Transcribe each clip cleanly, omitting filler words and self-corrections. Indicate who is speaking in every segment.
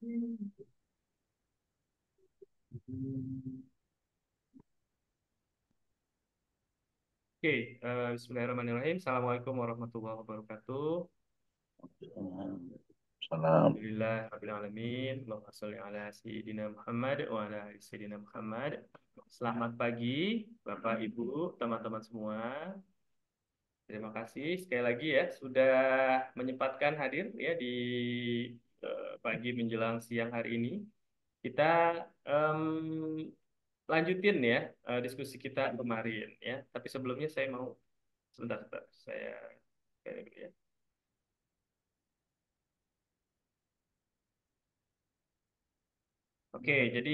Speaker 1: Oke, Bismillahirrahmanirrahim. Assalamualaikum warahmatullahi wabarakatuh.
Speaker 2: Salam.
Speaker 1: Alhamdulillah, Rabbil Alamin. Allahumma sholli ala Sayyidina Muhammad wa ala ali Sayyidina Muhammad. Selamat pagi, Bapak, Ibu, teman-teman semua. Terima kasih sekali lagi ya sudah menyempatkan hadir ya di pagi menjelang siang hari ini. Kita em, lanjutin ya diskusi kita kemarin ya. Tapi sebelumnya saya mau sebentar, saya kayak dulu ya. Oke, jadi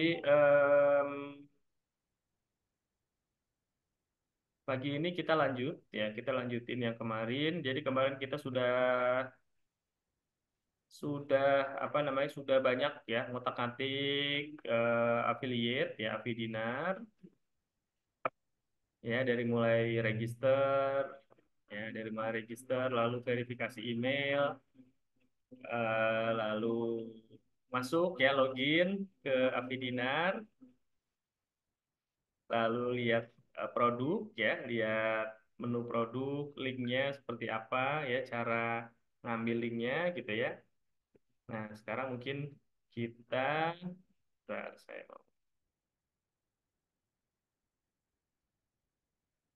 Speaker 1: pagi ini kita lanjut ya, kita lanjutin yang kemarin. Jadi kemarin kita sudah apa namanya sudah banyak ya ngotak-ngatik affiliate ya Affidinar ya dari mulai register lalu verifikasi email lalu masuk ya login ke Affidinar lalu lihat produk ya, lihat menu produk, linknya seperti apa ya, cara ngambil linknya gitu ya. Nah, sekarang mungkin kita, bentar, saya mau.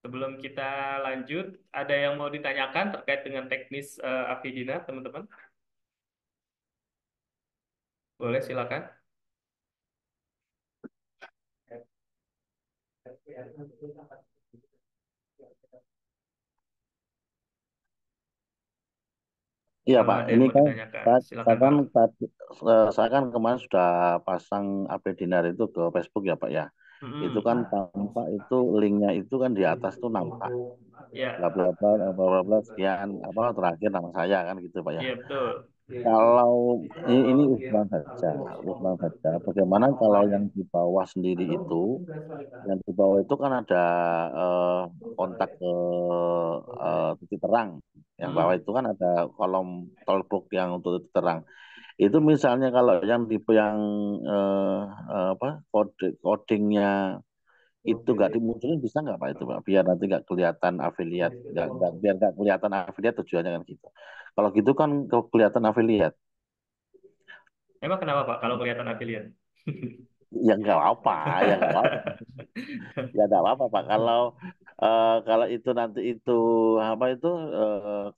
Speaker 1: Sebelum kita lanjut, ada yang mau ditanyakan terkait dengan teknis Affidina, teman-teman? Boleh, silakan.
Speaker 2: Iya
Speaker 1: Kalau
Speaker 2: Pak,
Speaker 1: ada yang
Speaker 2: ini
Speaker 1: mau
Speaker 2: kan
Speaker 1: ditanyakan,
Speaker 2: saya,
Speaker 1: silakan Pak.
Speaker 2: saya kan kemarin sudah pasang AP Dinar itu ke Facebook ya Pak ya. Itu
Speaker 1: Mm-mm.
Speaker 2: kan tampak itu linknya itu kan di atas tuh nampak bla
Speaker 1: Ya,
Speaker 2: bla bla bla bla bla sekian apa terakhir nama saya kan gitu Pak ya.
Speaker 1: iya betul.
Speaker 2: Kalau ini usulan saja, usulan saja. Bagaimana kalau yang di bawah sendiri itu, yang di bawah itu kan ada eh, kontak ke titik terang. Yang bawah
Speaker 1: Mm-mm.
Speaker 2: itu kan ada kolom toolbox yang untuk titik terang. Itu misalnya kalau yang tipe yang eh, apa codingnya itu nggak dimunculin bisa nggak Pak itu Pak? Biar nanti nggak kelihatan afiliat, biar nggak kelihatan afiliat tujuannya kan gitu. Kalau gitu kan kelihatan afiliat.
Speaker 1: Emang kenapa Pak kalau kelihatan affiliate?
Speaker 2: Ya nggak apa, ya nggak apa, ya nggak apa Pak. Kalau itu nanti itu apa itu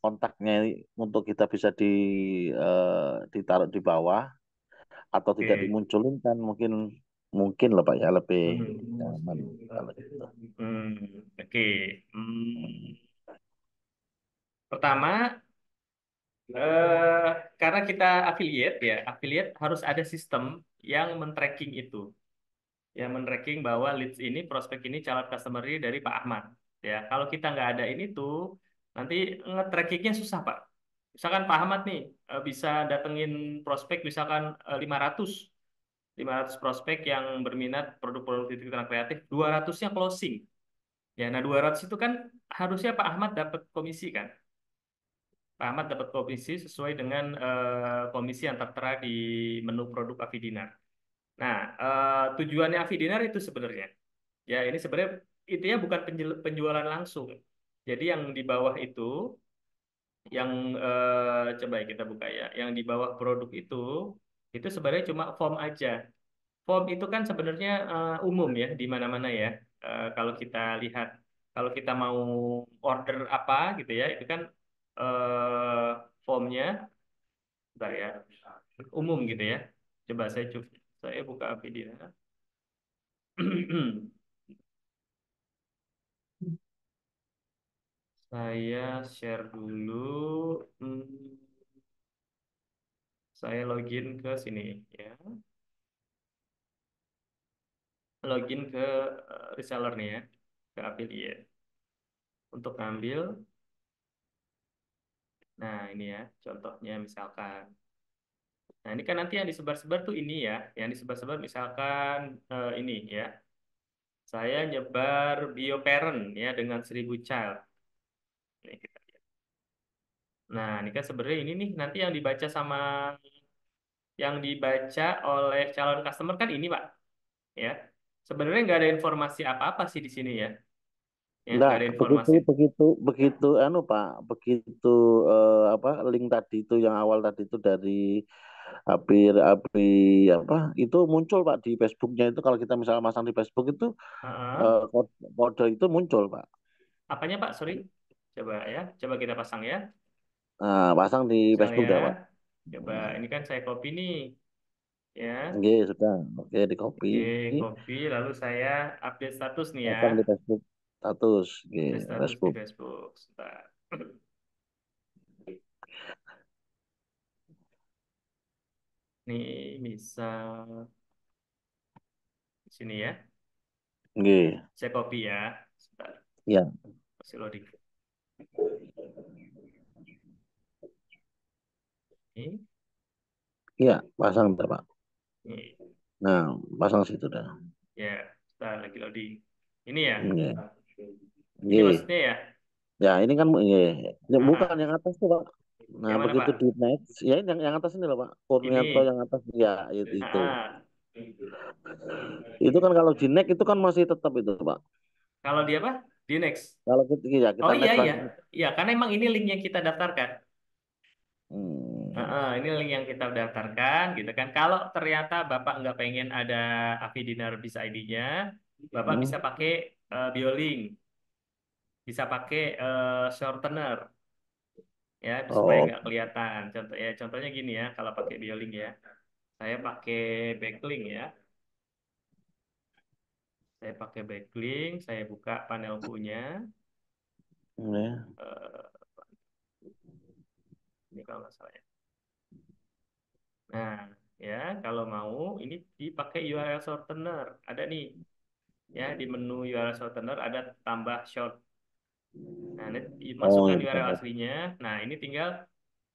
Speaker 2: kontaknya untuk kita bisa ditaruh di bawah atau tidak
Speaker 1: Oke.
Speaker 2: dimunculin kan mungkin mungkin lah Pak ya lebih nyaman
Speaker 1: Hmm.
Speaker 2: kalau gitu.
Speaker 1: Oke. Hmm. Pertama, karena kita affiliate ya, affiliate harus ada sistem yang men-tracking itu, yang men-tracking bahwa leads ini, prospek ini, calon customer ini dari Pak Ahmad. Ya, kalau kita nggak ada ini tuh, nanti nge-trackingnya susah Pak. Misalkan Pak Ahmad nih bisa datengin prospek misalkan 500 prospek yang berminat produk-produk titik terang kreatif, 200-nya closing. Ya, nah 200 itu kan harusnya Pak Ahmad dapat komisi kan. Pak Ahmad dapat komisi sesuai dengan komisi yang tertera di menu produk Afidinar. Nah, tujuannya Afidinar itu sebenarnya, ya ini sebenarnya intinya bukan penjualan langsung. Jadi yang di bawah itu, yang coba ya kita buka ya, yang di bawah produk itu sebenarnya cuma form aja. Form itu kan sebenarnya umum ya di mana-mana ya. Kalau kita lihat, kalau kita mau order apa gitu ya, itu kan formnya, bentar ya, umum gitu ya. Coba saya buka video. Saya share dulu. Hmm, saya login ke sini ya. Login ke reseller nih ya, ke affiliate. Untuk ngambil, nah ini ya, contohnya misalkan. Nah, ini kan nanti yang disebar-sebar tuh ini ya, yang disebar-sebar misalkan ini ya. Saya nyebar bio parent ya dengan 1.000 child. Ini kita lihat. Nah, ini kan sebenarnya ini nih nanti yang dibaca sama yang dibaca oleh calon customer kan ini, Pak. Ya, sebenarnya nggak ada informasi apa-apa sih di sini ya. Ya,
Speaker 2: Enggak,
Speaker 1: nggak ada
Speaker 2: begitu
Speaker 1: informasi.
Speaker 2: begitu begitu anu Pak, begitu apa link tadi itu yang awal tadi itu dari api apa itu muncul Pak di Facebooknya itu kalau kita misalnya masang di Facebook itu
Speaker 1: Heeh.
Speaker 2: kode, kode itu muncul Pak.
Speaker 1: Apanya, Pak? Sorry. Coba ya, coba kita pasang ya.
Speaker 2: Nah, pasang di
Speaker 1: Pasang
Speaker 2: Facebook
Speaker 1: ya.
Speaker 2: dah Pak.
Speaker 1: Coba, ini kan saya copy nih, ya.
Speaker 2: Oke, sudah. Oke, di copy.
Speaker 1: Oke, copy. Lalu saya update status nih ya.
Speaker 2: Pasang di Facebook status. Oke,
Speaker 1: Update status di
Speaker 2: Facebook.
Speaker 1: Facebook. Sebentar. Nih, misal di sini ya.
Speaker 2: Oke.
Speaker 1: Saya copy ya. Sebentar.
Speaker 2: Ya,
Speaker 1: Masih loading. Ini,
Speaker 2: iya, pasang dah Pak.
Speaker 1: ini.
Speaker 2: Nah, pasang situ dah.
Speaker 1: Ya, sebentar lagi loading. Ini ya.
Speaker 2: Oke.
Speaker 1: Ini
Speaker 2: Oke.
Speaker 1: maksudnya ya.
Speaker 2: Ya, ini kan ya, ya,
Speaker 1: Ah,
Speaker 2: bukan
Speaker 1: ah.
Speaker 2: yang atas tuh, Pak. Nah,
Speaker 1: Yang mana,
Speaker 2: begitu di
Speaker 1: Pak?
Speaker 2: next, ya ini yang atas ini loh, Pak. Kurnianto
Speaker 1: Ini.
Speaker 2: yang atas, ya itu.
Speaker 1: Ah, ah.
Speaker 2: Itu kan kalau di next itu kan masih tetap itu, Pak.
Speaker 1: Kalau dia apa? Di next.
Speaker 2: Kalau kita, ya, kita
Speaker 1: Oh iya
Speaker 2: next
Speaker 1: iya.
Speaker 2: lagi.
Speaker 1: Iya, karena emang ini link yang kita daftarkan.
Speaker 2: Hmm.
Speaker 1: Ini link yang kita daftarkan gitu kan. Kalau ternyata Bapak nggak pengen ada Avi Dinar Bis ID-nya, Bapak
Speaker 2: Hmm.
Speaker 1: bisa pakai BioLink, bisa pakai shortener ya supaya
Speaker 2: Oh,
Speaker 1: nggak kelihatan. Contohnya gini ya, kalau pakai BioLink ya, saya pakai backlink ya, saya pakai backlink, saya buka panel punya.
Speaker 2: ya.
Speaker 1: Eh, ini kalau nggak salah ya. Nah, ya kalau mau ini dipakai URL shortener. Ada nih ya di menu URL shortener ada tambah short. Nah, ini
Speaker 2: Oh,
Speaker 1: masukkan
Speaker 2: itu
Speaker 1: URL
Speaker 2: kan.
Speaker 1: aslinya. Nah, ini tinggal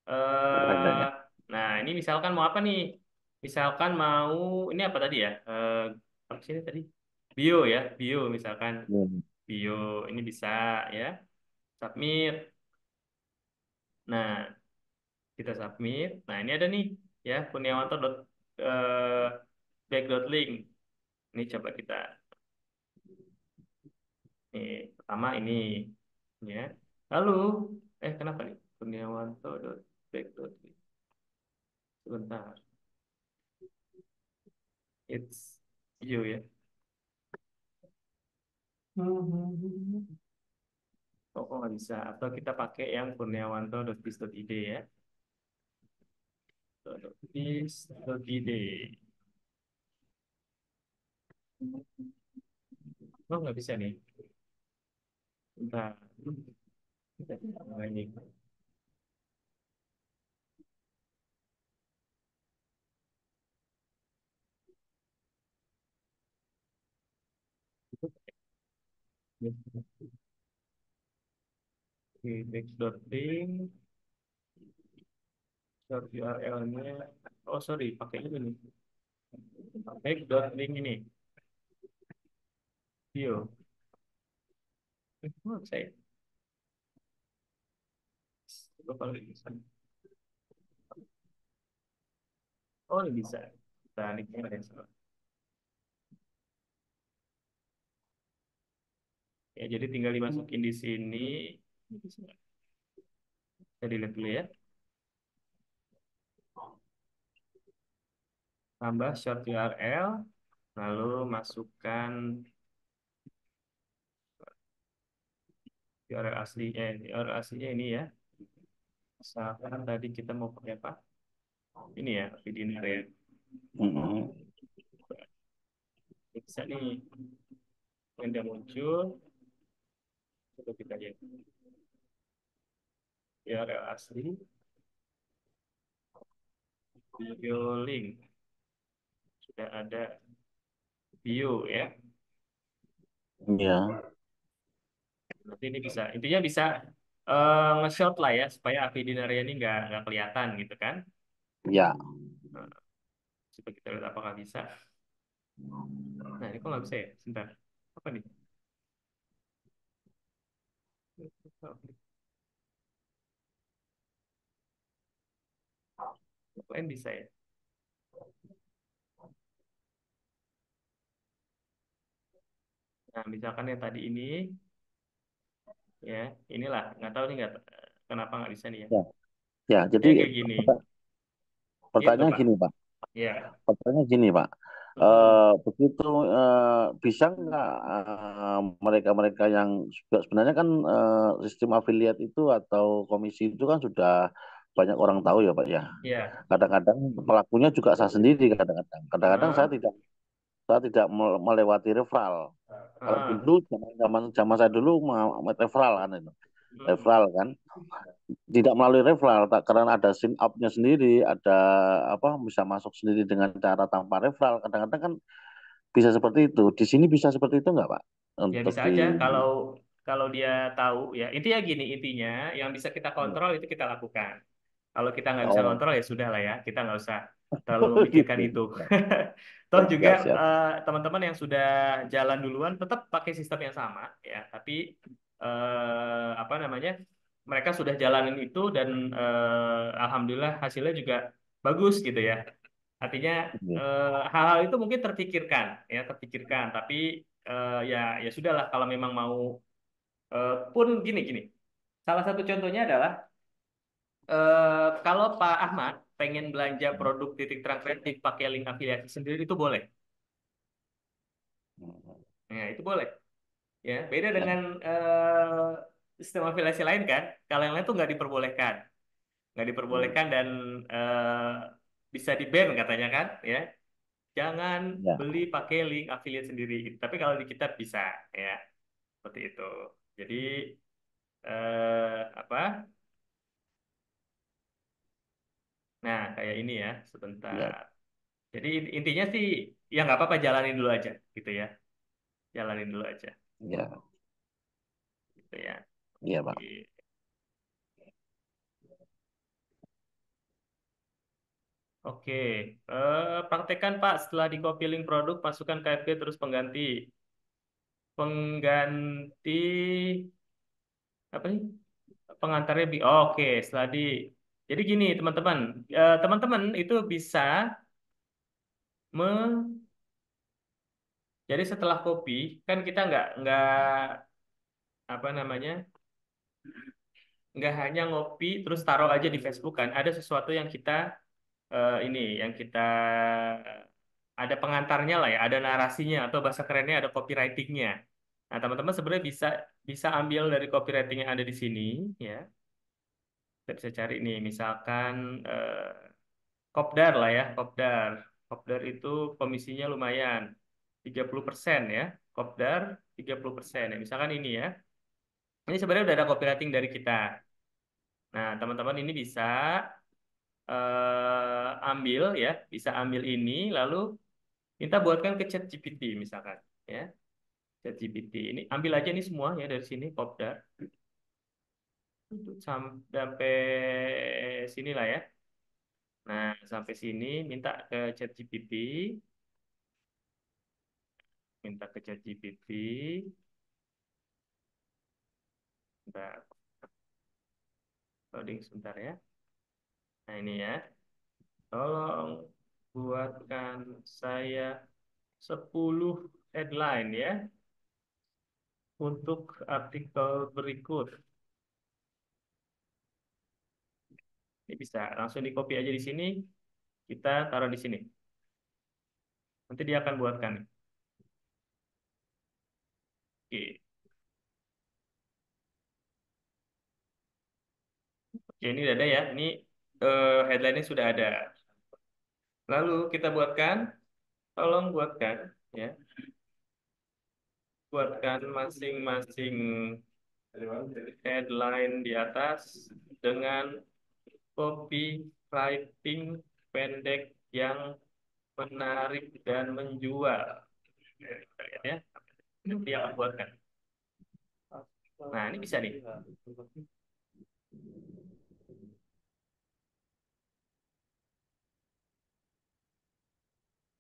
Speaker 2: Ada
Speaker 1: eh
Speaker 2: ya.
Speaker 1: nah, ini misalkan mau apa nih? Misalkan mau ini apa tadi ya? Apa sih ini tadi? Bio ya, bio misalkan
Speaker 2: Hmm.
Speaker 1: bio ini bisa ya. Submit. Nah, kita submit. Nah, ini ada nih ya Kurniawanto eh, back.link. Ini coba kita nih pertama ini ya. Lalu kenapa nih? Kurniawanto.back.link. Sebentar. It's you ya. Kok nggak bisa? Atau kita pakai yang kurniawanto.bis.id ya. .bis.id. Oh nggak bisa nih. Bentar. Nah, ini. Oke, back.link, short URL-nya. Oh sorry, pakai ini nih. Back.link ini. View. Oh, saya. Coba kalau bisa. Oh ini bisa. Nah, ini ada yang salah. Ya, jadi tinggal dimasukin di sini. Saya dilihat dulu ya. Tambah short URL, lalu masukkan URL aslinya. URL aslinya ini ya. Misalkan tadi kita mau pakai apa? Ini ya, Vidinary ya.
Speaker 2: Hmm.
Speaker 1: Bisa nih, yang udah muncul, coba kita lihat. URL asli, video link, sudah ada bio ya.
Speaker 2: Ya,
Speaker 1: Nanti ini bisa, intinya bisa nge-short lah ya, supaya Vidinary ini nggak kelihatan gitu kan.
Speaker 2: ya,
Speaker 1: Nah, coba kita lihat apakah bisa. Nah, ini kok nggak bisa ya? Sebentar. Apa nih? Lain bisa ya? Nah, misalkan yang tadi ini, ya, inilah, nggak tahu nih nggak kenapa nggak bisa nih ya.
Speaker 2: Ya, ya. Jadi
Speaker 1: Ya kayak gini, gitu
Speaker 2: pertanyaan
Speaker 1: Pak.
Speaker 2: gini, Pak.
Speaker 1: Ya.
Speaker 2: Pertanyaannya gini, Pak.
Speaker 1: Mm-mm.
Speaker 2: Begitu bisa nggak mereka-mereka yang sebenarnya kan sistem afiliat itu atau komisi itu kan sudah banyak orang tahu ya, Pak ya.
Speaker 1: Ya.
Speaker 2: Kadang-kadang pelakunya juga saya sendiri kadang-kadang. Kadang-kadang
Speaker 1: Heeh.
Speaker 2: saya tidak melewati referral. Kalau
Speaker 1: Heeh.
Speaker 2: dulu zaman zaman zaman saya dulu referral kan itu.
Speaker 1: Mm-mm.
Speaker 2: Referral kan tidak melalui referral karena ada sign up-nya sendiri, ada apa bisa masuk sendiri dengan cara tanpa referral. Kadang-kadang kan bisa seperti itu. Di sini bisa seperti itu nggak, Pak?
Speaker 1: Ya
Speaker 2: Untuk
Speaker 1: bisa
Speaker 2: di
Speaker 1: aja kalau kalau dia tahu ya intinya gini, intinya yang bisa kita
Speaker 2: ya.
Speaker 1: kontrol itu kita lakukan. Kalau kita nggak bisa
Speaker 2: Oh,
Speaker 1: ngontrol ya sudah lah ya, kita nggak usah terlalu memikirkan
Speaker 2: gitu.
Speaker 1: itu. Toh juga
Speaker 2: Siap, siap.
Speaker 1: teman-teman yang sudah jalan duluan tetap pakai sistem yang sama ya, tapi apa namanya, mereka sudah jalanin itu dan alhamdulillah hasilnya juga bagus gitu ya. Artinya
Speaker 2: Iya.
Speaker 1: hal-hal itu mungkin terpikirkan ya, terpikirkan, tapi ya ya sudahlah kalau memang mau pun gini gini. Salah satu contohnya adalah kalau Pak Ahmad pengen belanja produk titik terang kreatif pakai link afiliasi sendiri itu boleh. Nah, itu boleh. Ya, beda
Speaker 2: Ya,
Speaker 1: dengan sistem afiliasi lain kan. Kalau yang lain tuh nggak diperbolehkan. Nggak diperbolehkan dan eh, bisa di-ban katanya kan, ya. Jangan
Speaker 2: ya,
Speaker 1: beli pakai link affiliate sendiri. Tapi kalau di kita bisa, ya. Seperti itu. Jadi apa? Nah, kayak ini ya,
Speaker 2: ya,
Speaker 1: sebentar. Jadi intinya sih ya nggak apa-apa, jalanin dulu aja gitu ya. Jalanin dulu aja
Speaker 2: ya,
Speaker 1: gitu ya.
Speaker 2: ya,
Speaker 1: Oke.
Speaker 2: Pak.
Speaker 1: Oke, praktekkan Pak setelah di copy link produk, masukkan KFP terus pengganti. Pengganti apa nih? Pengantarnya oke, setelah di. Jadi gini teman-teman, teman-teman itu bisa me. Jadi setelah copy kan kita nggak apa namanya, nggak hanya ngopi terus taruh aja di Facebook kan. Ada sesuatu yang kita ini yang kita ada pengantarnya lah ya, ada narasinya atau bahasa kerennya ada copywritingnya. Nah, teman-teman sebenarnya bisa bisa ambil dari copywriting yang ada di sini ya. Kita bisa cari nih, misalkan Kopdar lah ya, Kopdar. Kopdar itu komisinya lumayan, 30% ya. Kopdar 30% ya. Misalkan ini ya. Ini sebenarnya udah ada copywriting dari kita. Nah, teman-teman ini bisa ambil ya, bisa ambil ini lalu kita buatkan ke ChatGPT misalkan ya. ChatGPT ini ambil aja nih semua ya dari sini Kopdar sampai sini lah ya. Nah, sampai sini minta ke ChatGPT, minta ke ChatGPT. Bentar, loading sebentar ya. Nah, ini ya. Tolong buatkan saya 10 headline ya untuk artikel berikut. Ini bisa langsung di copy aja di sini, kita taruh di sini. Nanti dia akan buatkan. Oke. Oke, ini udah ada ya. Ini headline-nya sudah ada. Lalu kita buatkan, tolong buatkan ya. Buatkan masing-masing headline di atas dengan copywriting pendek yang menarik dan menjual. Kita lihat ya. Ini dia akan buatkan. Nah, ini bisa nih.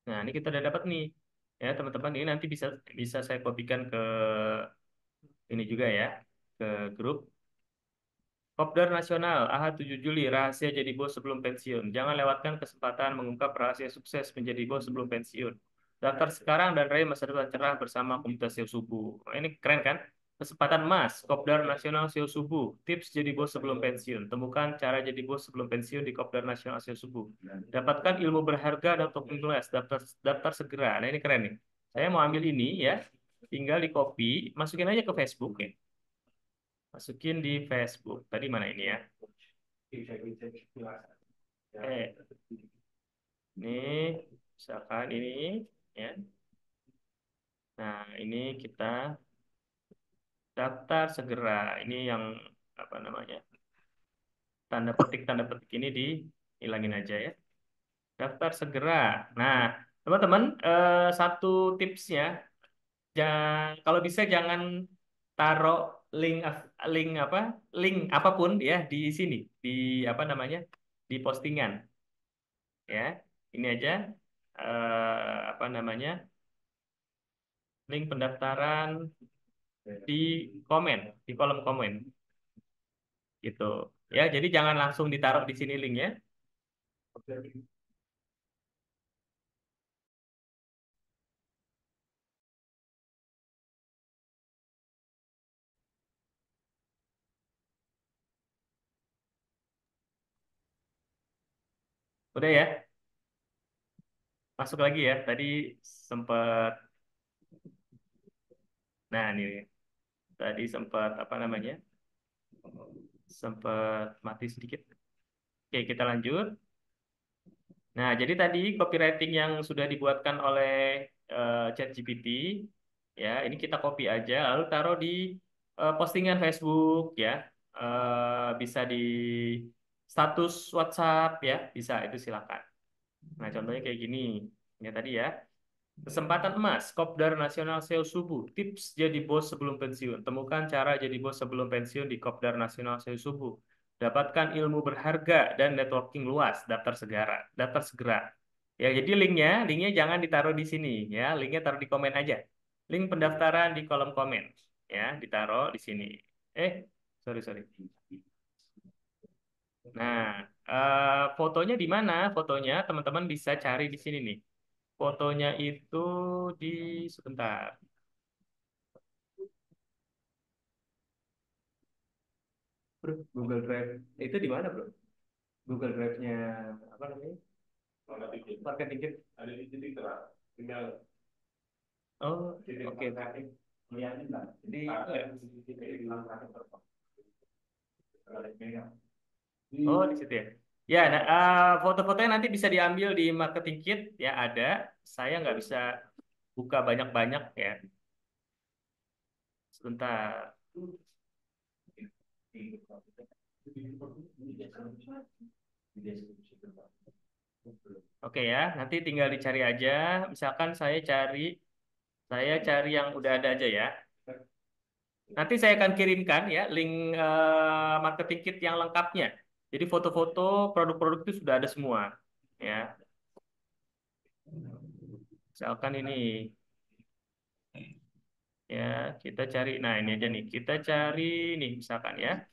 Speaker 1: Nah, ini kita udah dapat nih. Ya, teman-teman, ini nanti bisa bisa saya kopikan ke ini juga ya, ke grup. Kopdar Nasional, AHA 7 Juli, rahasia jadi bos sebelum pensiun. Jangan lewatkan kesempatan mengungkap rahasia sukses menjadi bos sebelum pensiun. Daftar sekarang dan raih masa depan cerah bersama komunitas SEO Subuh. Nah, ini keren kan? Kesempatan emas, Kopdar Nasional SEO Subuh. Tips jadi bos sebelum pensiun. Temukan cara jadi bos sebelum pensiun di Kopdar Nasional SEO Subuh. Dapatkan ilmu berharga dan token kelas. Daftar segera. Nah, ini keren nih. Saya mau ambil ini ya. Tinggal di copy, masukin aja ke Facebook ya. Masukin di Facebook. Tadi mana ini ya? Eh, ini misalkan ini ya. Nah, ini kita daftar segera. Ini yang apa namanya? Tanda petik ini dihilangin aja ya. Daftar segera. Nah, teman-teman, satu tipsnya, kalau bisa jangan taruh link link apa link apapun ya di sini di apa namanya di postingan ya. Ini aja apa namanya link pendaftaran di komen di kolom komen gitu ya. Jadi jangan langsung ditaruh di sini linknya. Udah ya, masuk lagi ya. Tadi sempat, nah ini tadi sempat apa namanya, sempat mati sedikit. Oke, kita lanjut. Nah, jadi tadi copywriting yang sudah dibuatkan oleh ChatGPT, ya, ini kita copy aja, lalu taruh di postingan Facebook, ya, bisa di status WhatsApp, ya, bisa itu silakan. Nah, contohnya kayak gini, ya tadi ya. Kesempatan emas, Kopdar Nasional SEO Subuh. Tips jadi bos sebelum pensiun. Temukan cara jadi bos sebelum pensiun di Kopdar Nasional SEO Subuh. Dapatkan ilmu berharga dan networking luas. Daftar segera. Daftar segera. Ya, jadi linknya jangan ditaruh di sini. Ya, linknya taruh di komen aja. Link pendaftaran di kolom komen. Ya, ditaruh di sini. Sorry sorry. Nah, fotonya di mana? Fotonya teman-teman bisa cari di sini nih. Fotonya itu di sebentar. Bro, Google Drive itu di mana, bro? Google Drive-nya apa namanya? Marketing Kit. Ada di titik terang. Tinggal. Oh, oke. Jadi oh di situ ya. Ya, nah, foto-fotonya nanti bisa diambil di Marketing Kit ya ada. Saya nggak bisa buka banyak-banyak ya. Sebentar. Oke ya, nanti tinggal dicari aja. Misalkan saya cari yang udah ada aja ya. Nanti saya akan kirimkan ya link marketing kit yang lengkapnya. Jadi foto-foto produk-produk itu sudah ada semua. Ya, misalkan ini ya kita cari. Nah ini aja nih kita cari nih misalkan ya.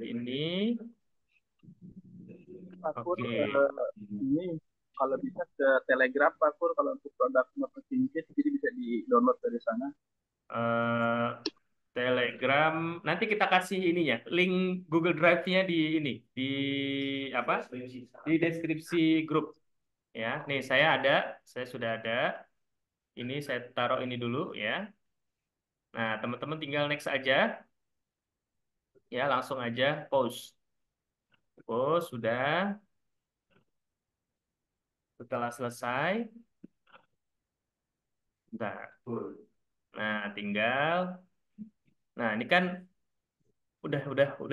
Speaker 1: Ini
Speaker 3: Pak Pur,
Speaker 1: oke.
Speaker 3: ini kalau bisa ke Telegram Pak Pur, kalau untuk produk marketing kit jadi bisa di download dari sana.
Speaker 1: eh, Telegram. Nanti kita kasih ininya, link Google Drive-nya di ini, di apa? Di deskripsi grup. Ya, nih saya sudah ada. Ini saya taruh ini dulu ya. Nah, teman-teman tinggal next aja, ya langsung aja post. Post sudah. Setelah selesai, bentar. Nah, nah ini kan udah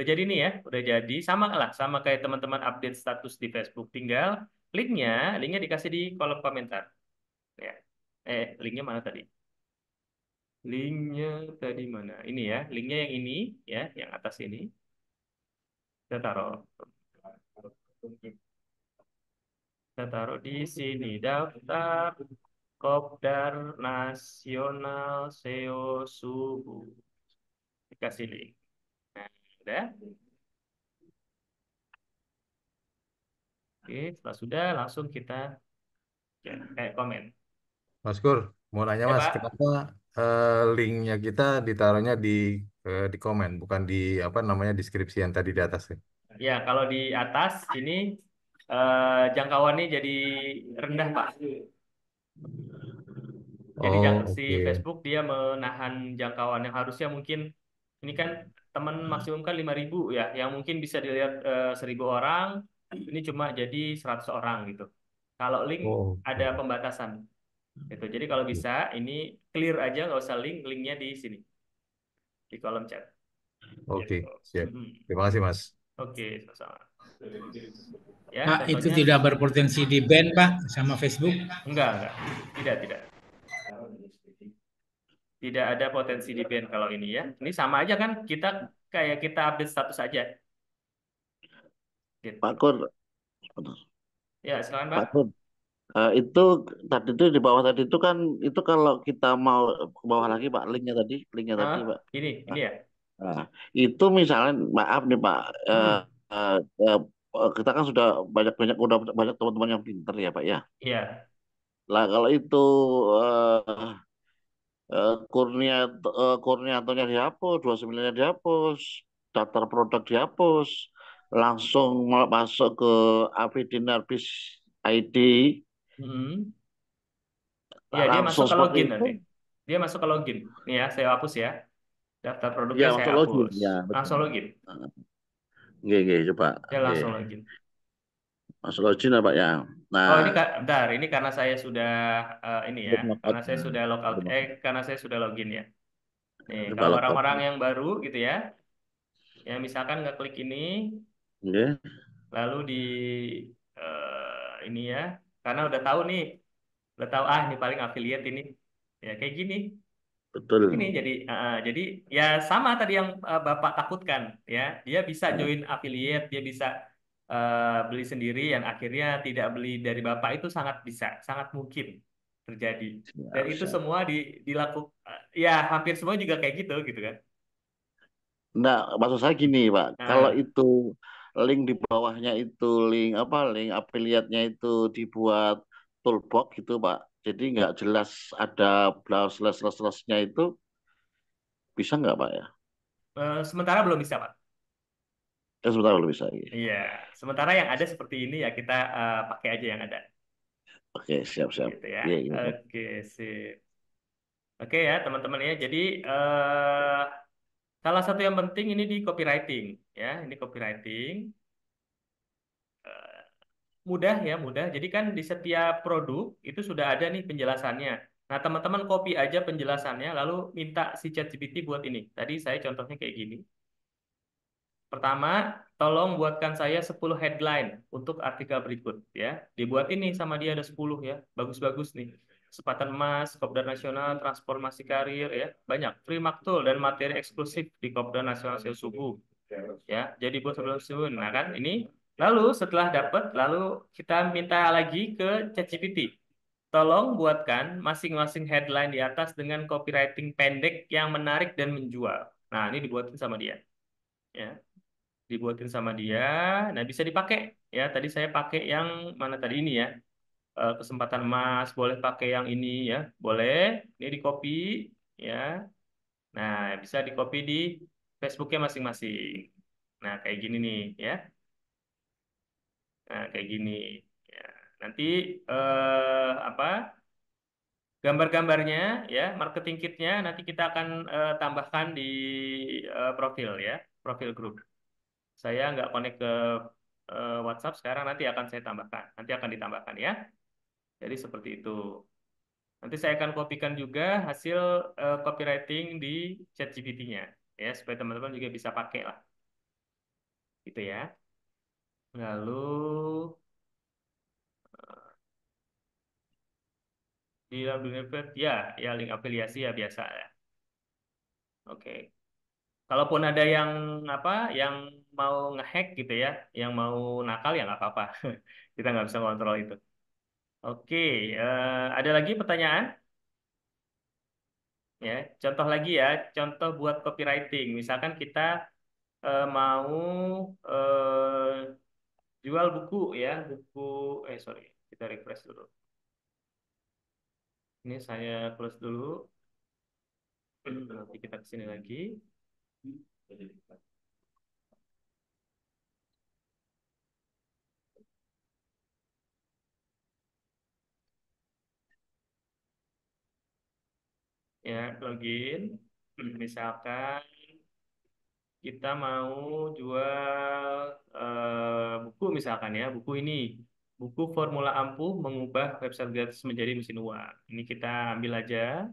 Speaker 1: jadi nih ya, udah jadi sama lah, sama kayak teman-teman update status di Facebook. Tinggal linknya dikasih di kolom komentar. Ya, linknya mana tadi? Linknya tadi mana? Ini ya, linknya yang ini ya, yang atas ini. Kita taruh. Kita taruh di sini. Daftar Kopdar Nasional SEO Subuh. Dikasih link. Nah, udah. Oke, setelah sudah langsung kita komen.
Speaker 4: Mas Kur, mau nanya
Speaker 1: Ya
Speaker 4: Mas,
Speaker 1: Pak.
Speaker 4: kenapa linknya kita ditaruhnya di komen, bukan di apa namanya deskripsi yang tadi di atas ya?
Speaker 1: Ya, kalau di atas ini jangkauannya jadi rendah, Pak. Jadi
Speaker 4: Oh,
Speaker 1: si
Speaker 4: oke.
Speaker 1: Facebook dia menahan jangkauan yang harusnya mungkin ini kan teman maksimum kan 5.000 ya, yang mungkin bisa dilihat 1.000 orang, ini cuma jadi 100 orang gitu. Kalau link
Speaker 4: Oh,
Speaker 1: ada
Speaker 4: oke.
Speaker 1: pembatasan gitu. Jadi kalau bisa ini clear aja, nggak usah linknya di sini di kolom chat.
Speaker 4: Oke,
Speaker 1: Gitu.
Speaker 4: siap.
Speaker 1: Mhm.
Speaker 4: Terima kasih Mas.
Speaker 1: Oke, sama-sama. Ya,
Speaker 5: Pak, itu
Speaker 1: contohnya
Speaker 5: tidak berpotensi di ban, Pak, sama Facebook.
Speaker 1: enggak, tidak. Tidak ada potensi di ban kalau ini ya. Ini sama aja kan kita kayak kita update status aja
Speaker 2: Pak
Speaker 1: gitu.
Speaker 2: Kur,
Speaker 1: Ya, silakan Pak.
Speaker 2: Pak Kur, itu tadi itu di bawah tadi itu kan itu kalau kita mau ke bawah lagi Pak, linknya tadi
Speaker 1: Hah?
Speaker 2: Pak.
Speaker 1: Ini
Speaker 2: Nah,
Speaker 1: ya.
Speaker 2: nah, itu misalnya maaf nih Pak,
Speaker 1: Hmm,
Speaker 2: eh, eh, kita kan sudah udah banyak teman-teman yang pinter ya Pak ya.
Speaker 1: iya.
Speaker 2: Lah kalau itu eh, Kurniatonnya dihapus, 29-nya dihapus, daftar produk dihapus, langsung masuk ke APD Narbis ID,
Speaker 1: Hmm. Iya, dia masuk
Speaker 2: langsung
Speaker 1: ke
Speaker 2: seperti
Speaker 1: login
Speaker 2: itu.
Speaker 1: nanti. Dia masuk ke login. Nih ya, saya hapus ya. Daftar
Speaker 2: Ya
Speaker 1: produknya saya
Speaker 2: masuk login,
Speaker 1: hapus.
Speaker 2: ya betul.
Speaker 1: Langsung login.
Speaker 2: Oke, coba.
Speaker 1: Dia
Speaker 2: Oke.
Speaker 1: langsung login.
Speaker 2: Masuk login ya Pak ya.
Speaker 1: Oh,
Speaker 2: Nah,
Speaker 1: ini bentar, ini karena saya sudah ini ya,
Speaker 2: untuk knockout.
Speaker 1: karena saya sudah logout,
Speaker 2: Untuk
Speaker 1: karena saya sudah login ya. Nih,
Speaker 2: coba
Speaker 1: kalau
Speaker 2: lockout.
Speaker 1: orang-orang yang baru gitu ya, ya misalkan nggak klik ini,
Speaker 2: Oke,
Speaker 1: lalu di ini ya, karena udah tahu ah ini paling affiliate ini, ya kayak gini. Ini
Speaker 2: betul.
Speaker 1: jadi ya sama tadi yang Bapak takutkan ya, dia bisa
Speaker 2: Nah,
Speaker 1: join affiliate, dia bisa beli sendiri yang akhirnya tidak beli dari Bapak itu sangat bisa, sangat mungkin terjadi. Dan
Speaker 2: siap,
Speaker 1: itu
Speaker 2: siap.
Speaker 1: semua dilakukan ya hampir semua juga kayak gitu kan.
Speaker 2: Nah, maksud saya gini, Pak. Kalau
Speaker 1: Nah,
Speaker 2: itu link di bawahnya itu link apa? Link affiliate-nya itu dibuat toolbox gitu, Pak. Jadi nggak jelas ada slash-slash-slashnya itu bisa nggak, Pak ya?
Speaker 1: sementara belum bisa Pak.
Speaker 2: Sebentar kalau bisa. Iya.
Speaker 1: Iya, sementara yang ada seperti ini ya kita pakai aja yang ada,
Speaker 2: Oke, siap-siap.
Speaker 1: gitu ya.
Speaker 2: Iya, iya, Pak.
Speaker 1: Oke, sip. Oke ya teman-teman ya. Jadi eh, salah satu yang penting ini di copywriting ya. Ini copywriting mudah ya mudah. Jadi kan di setiap produk itu sudah ada nih penjelasannya. Nah teman-teman copy aja penjelasannya lalu minta si ChatGPT buat ini. Tadi saya contohnya kayak gini. Pertama, tolong buatkan saya 10 headline untuk artikel berikut ya. Dibuat ini sama dia ada 10 ya. Bagus-bagus nih. Kesempatan emas, Kopdar Nasional, transformasi karir ya. Banyak free maktul dan materi eksklusif di Kopdar Nasional SEO Subuh. Ya, jadi buat sebelum subuh. Nah kan ini lalu setelah dapat lalu kita minta lagi ke ChatGPT. Tolong buatkan masing-masing headline di atas dengan copywriting pendek yang menarik dan menjual. Nah, ini dibuatin sama dia ya dibuatin sama dia. Nah, bisa dipakai ya. Tadi saya pakai yang mana tadi ini ya. Kesempatan emas, boleh pakai yang ini ya. Boleh. Ini di copy ya. Nah, bisa di copy di Facebooknya masing-masing. Nah, kayak gini nih ya. Nah, kayak gini. Ya. Nanti apa? Gambar-gambarnya ya, marketing kitnya nanti kita akan tambahkan di profil ya, profil grup. Saya nggak connect ke WhatsApp sekarang, nanti akan saya tambahkan. Nanti akan ditambahkan ya. Jadi seperti itu. Nanti saya akan kopikan juga hasil copywriting di ChatGPT-nya ya supaya teman-teman juga bisa pakai lah. Gitu ya. Lalu di dalam dunia ya ya link afiliasi ya biasa ya. Oke. Kalaupun ada yang apa yang mau ngehack gitu ya, yang mau nakal ya nggak apa-apa. Kita nggak bisa kontrol itu. Oke, ada lagi pertanyaan? Ya, contoh lagi ya, contoh buat copywriting. Misalkan kita mau jual buku ya, buku, sorry, kita refresh dulu. Ini saya close dulu. Nanti kita kesini lagi. Ya, login. Misalkan kita mau jual buku misalkan ya, buku ini. Buku Formula Ampuh mengubah website gratis menjadi mesin uang. Ini kita ambil aja.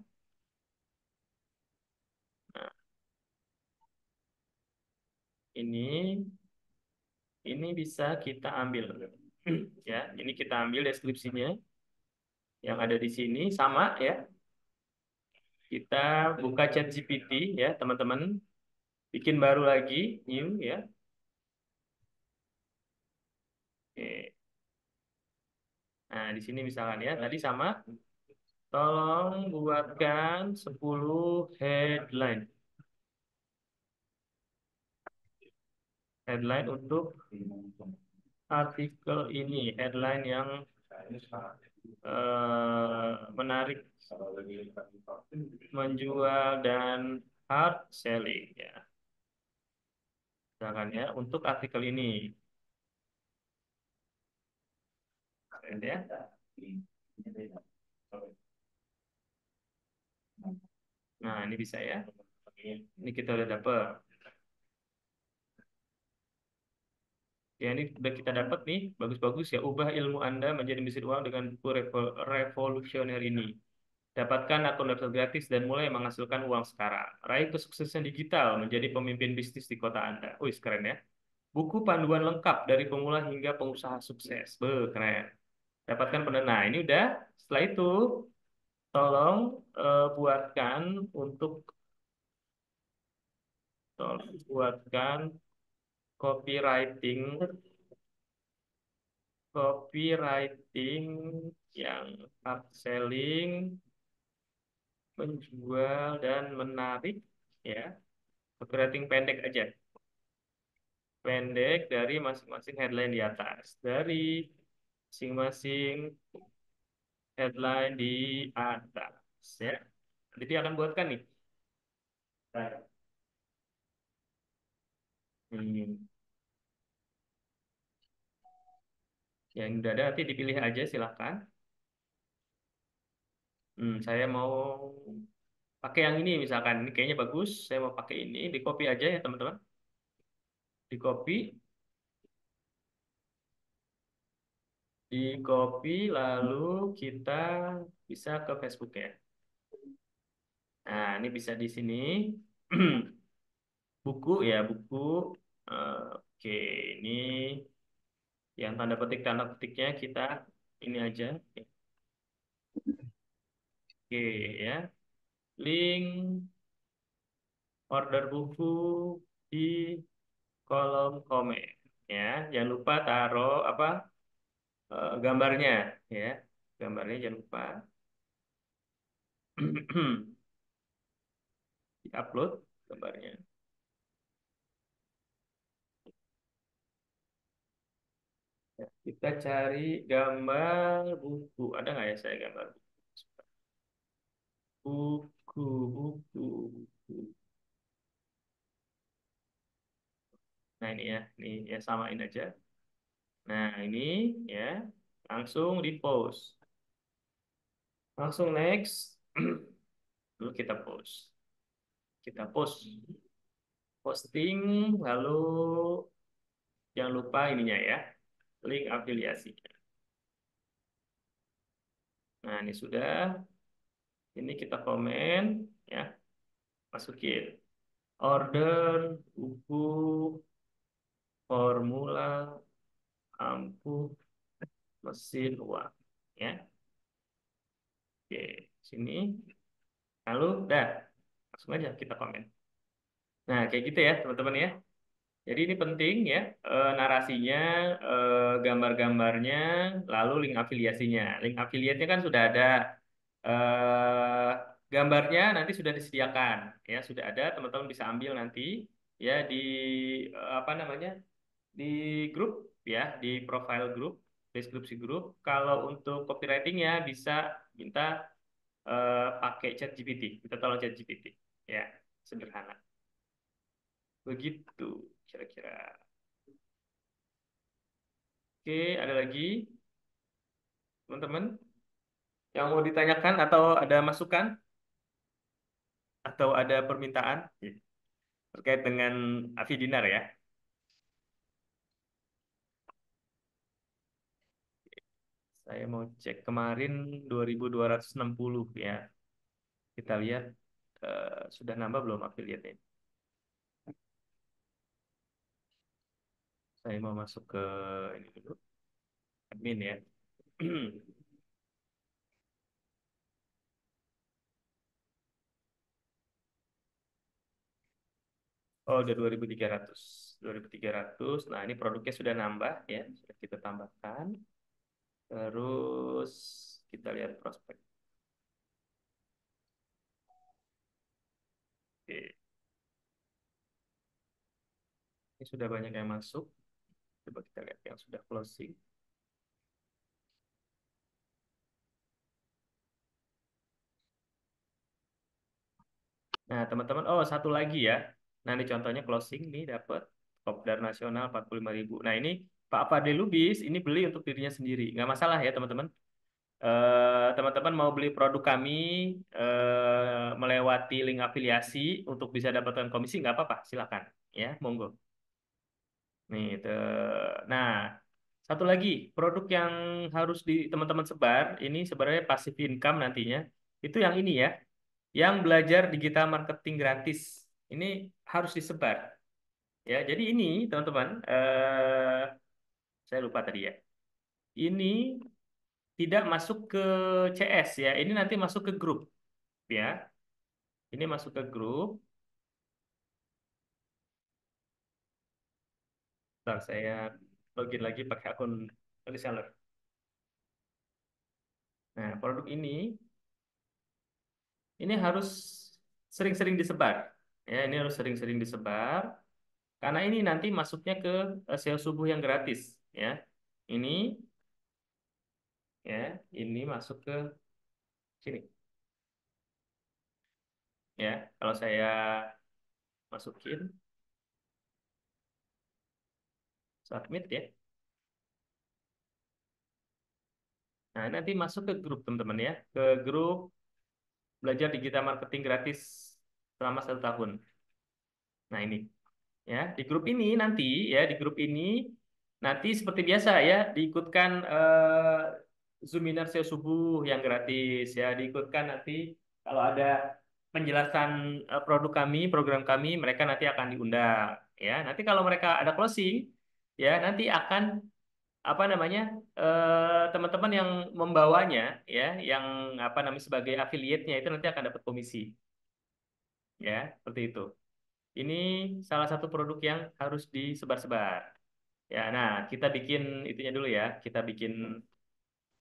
Speaker 1: Nah, ini bisa kita ambil. Ya, ini kita ambil deskripsinya yang ada di sini sama ya. Kita buka ChatGPT ya, teman-teman. Bikin baru lagi, new ya. Oke. Nah, di sini misalkan ya, tadi sama. Tolong buatkan 10 headline. Headline untuk artikel ini. Headline yang menarik, menjual, dan hard selling. Ya. Misalkan ya, untuk artikel ini. Keren ya. Nah, ini bisa ya. Ini kita udah dapat. Ya, ini udah kita dapat nih, bagus-bagus ya. Ubah ilmu Anda menjadi mesin uang dengan buku revolusioner ini. Dapatkan akun website gratis dan mulai menghasilkan uang sekarang. Raih kesuksesan digital menjadi pemimpin bisnis di kota Anda. Wih, keren ya. Buku panduan lengkap dari pemula hingga pengusaha sukses. Keren. Dapatkan pendanaan. Nah, ini udah. Setelah itu, tolong buatkan untuk copywriting copywriting yang hard selling, menjual, dan menarik ya. Copywriting pendek aja. Pendek dari masing-masing headline di atas. Dari masing-masing headline di atas ya. Nanti dia akan buatkan nih. Yang udah ada nanti dipilih aja silahkan. Saya mau pakai yang ini misalkan. Ini kayaknya bagus. Saya mau pakai ini. Di copy aja ya teman-teman. Di copy lalu kita bisa ke Facebook ya. Nah, ini bisa di sini. Buku ya, buku. Oke, ini yang tanda petiknya kita ini aja. Oke ya. Link order buku di kolom komen ya. Jangan lupa taruh apa gambarnya ya. Gambarnya jangan lupa. Di-upload gambarnya. Ya, kita cari gambar buku. Ada nggak ya saya gambar buku? Buku. Nah ini ya, samain aja. Nah ini ya, langsung di post. Langsung next. Lalu kita post. Posting, lalu jangan lupa ininya ya, link afiliasi. Nah ini sudah. Ini kita komen ya, masukin order buku formula ampuh mesin uang ya. Oke, sini. Lalu dah, langsung aja kita komen. Nah, kayak gitu ya, teman-teman ya. Jadi ini penting ya, narasinya, gambar-gambarnya, lalu link afiliasinya. Link afiliatnya kan sudah ada, eh, gambarnya nanti sudah disediakan ya, sudah ada, teman-teman bisa ambil nanti ya di apa namanya, di grup ya, di profile grup, deskripsi grup. Kalau untuk copywritingnya bisa minta pakai ChatGPT. Kita tolong ChatGPT. Ya, sederhana. Begitu kira-kira. Oke, ada lagi teman-teman yang mau ditanyakan atau ada masukan atau ada permintaan terkait dengan Afi Dinar ya? Saya mau cek kemarin 2260 ya. Kita lihat sudah nambah belum affiliate-nya. Saya mau masuk ke ini dulu, admin ya. Oh, udah 2300. 2300. Nah, ini produknya sudah nambah ya, sudah kita tambahkan. Terus kita lihat prospek. Oke. Ini sudah banyak yang masuk. Coba kita lihat yang sudah closing. Nah, teman-teman, oh satu lagi ya. Nah, ini contohnya closing nih dapat Kopdar Nasional 45.000. Nah, ini Pak Fadil Lubis ini beli untuk dirinya sendiri. Nggak masalah ya, teman-teman. Teman-teman mau beli produk kami melewati link afiliasi untuk bisa dapatkan komisi nggak apa-apa, silakan ya, monggo. Nih, nah satu lagi produk yang harus di teman-teman sebar ini sebenarnya passive income nantinya itu yang ini ya, yang belajar digital marketing gratis ini harus disebar ya. Jadi ini teman-teman, saya lupa tadi ya. Ini tidak masuk ke CS ya, ini nanti masuk ke grup ya. Ini masuk ke grup. Ntar saya login lagi pakai akun reseller. Nah, produk ini harus sering-sering disebar. Ya, ini harus sering-sering disebar karena ini nanti masuknya ke SEO subuh yang gratis ya. Ini ya, ini masuk ke sini. Ya, kalau saya masukin submit ya. Nah, nanti masuk ke grup teman-teman ya, ke grup belajar digital marketing gratis selama 1 tahun. Nah, ini ya, di grup ini nanti ya, di grup ini nanti seperti biasa ya, diikutkan Zoominar SEO subuh yang gratis ya, diikutkan nanti kalau ada penjelasan produk kami, program kami, mereka nanti akan diundang ya. Nanti kalau mereka ada closing ya, nanti akan apa namanya, teman-teman yang membawanya ya, yang apa namanya sebagai afiliate-nya itu nanti akan dapat komisi ya, seperti itu. Ini salah satu produk yang harus disebar-sebar. Ya, nah kita bikin itunya dulu ya. Kita bikin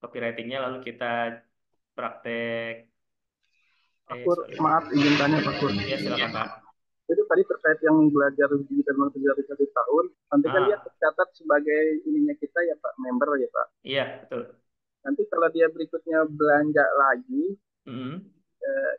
Speaker 1: copywritingnya lalu kita praktek.
Speaker 3: Pak Kur,
Speaker 1: Sorry.
Speaker 3: maaf izin tanya Pak Kur.
Speaker 1: Ya, silakan Pak.
Speaker 3: Itu tadi terkait yang belajar digital marketing dari 1 tahun, nanti kan dia tercatat sebagai ininya kita ya Pak, member ya Pak.
Speaker 1: Iya, betul.
Speaker 3: Nanti kalau dia berikutnya belanja lagi,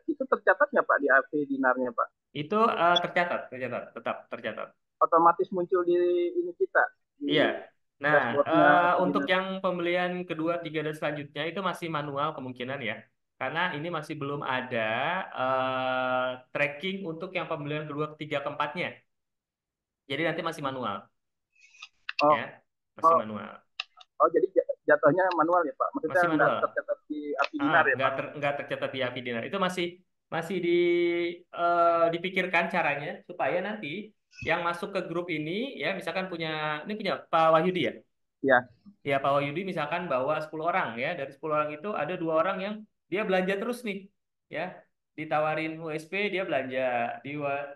Speaker 3: itu tercatat nggak Pak di AV Dinarnya Pak?
Speaker 1: Itu tercatat, tetap tercatat.
Speaker 3: Otomatis muncul di ini kita.
Speaker 1: Iya. Nah,
Speaker 3: dashboardnya
Speaker 1: untuk
Speaker 3: Dinar.
Speaker 1: yang pembelian kedua, tiga, dan selanjutnya itu masih manual kemungkinan ya. Karena ini masih belum ada tracking untuk yang pembelian kedua, ketiga, keempatnya. Jadi nanti masih manual.
Speaker 3: Oh,
Speaker 1: Ya, masih manual.
Speaker 3: Oh, jadi jatuhnya manual ya Pak? Maksudnya
Speaker 1: Masih manual.
Speaker 3: nggak tercatat di API Dinar ya Pak?
Speaker 1: Nggak tercatat di API Dinar. Itu masih dipikirkan caranya supaya nanti yang masuk ke grup ini ya, misalkan punya Pak Wahyudi ya.
Speaker 3: Iya.
Speaker 1: Ya, Pak Wahyudi misalkan bawa 10 orang ya. Dari 10 orang itu ada 2 orang yang dia belanja terus nih. Ya, ditawarin USP dia belanja,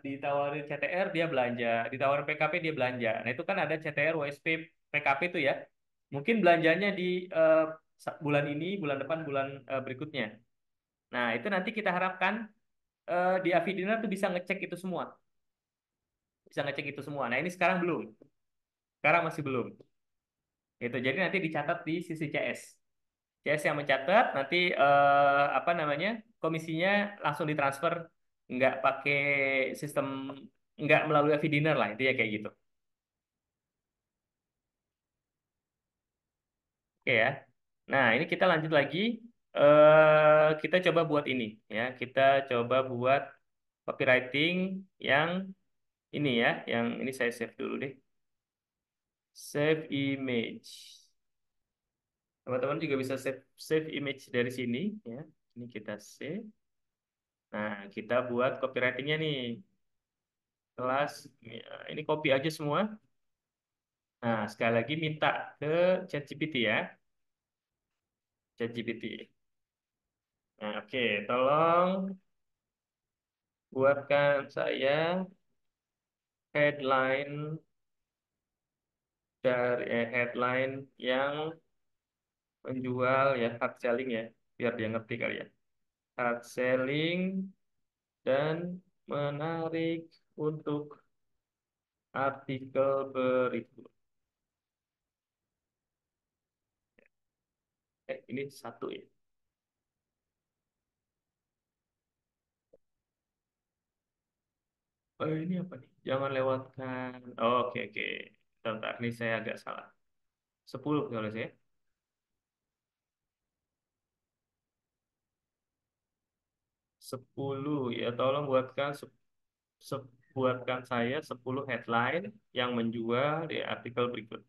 Speaker 1: ditawarin CTR dia belanja, ditawarin PKP dia belanja. Nah, itu kan ada CTR, USP, PKP itu ya. Mungkin belanjanya di bulan ini, bulan depan, bulan berikutnya. Nah, itu nanti kita harapkan di Avidina tuh bisa ngecek itu semua. Bisa ngecek itu semua. Nah, ini sekarang belum. Sekarang masih belum. Itu jadi nanti dicatat di sisi CS. CS yang mencatat nanti apa namanya? komisinya langsung ditransfer, nggak pakai sistem, nggak melalui FI dinner lah, itu ya kayak gitu. Oke ya. Nah, ini kita lanjut lagi. Kita coba buat ini ya. Kita coba buat copywriting yang ini ya, yang ini saya save dulu deh. Save image. Teman-teman juga bisa save image dari sini ya. Ini kita save. Nah, kita buat copywritingnya nih. Kelas ya, ini copy aja semua. Nah, sekali lagi minta ke ChatGPT ya. ChatGPT. Nah, oke, tolong buatkan saya headline headline yang menjual ya, hard selling ya, biar dia ngerti kali ya. Hard selling dan menarik untuk artikel berikut. Ini satu ya. Oh, ini apa nih? Jangan lewatkan. Oh, oke, oke. Bentar, ini saya agak salah. 10 kalau saya. 10 ya, tolong buatkan saya 10 headline yang menjual di artikel berikut.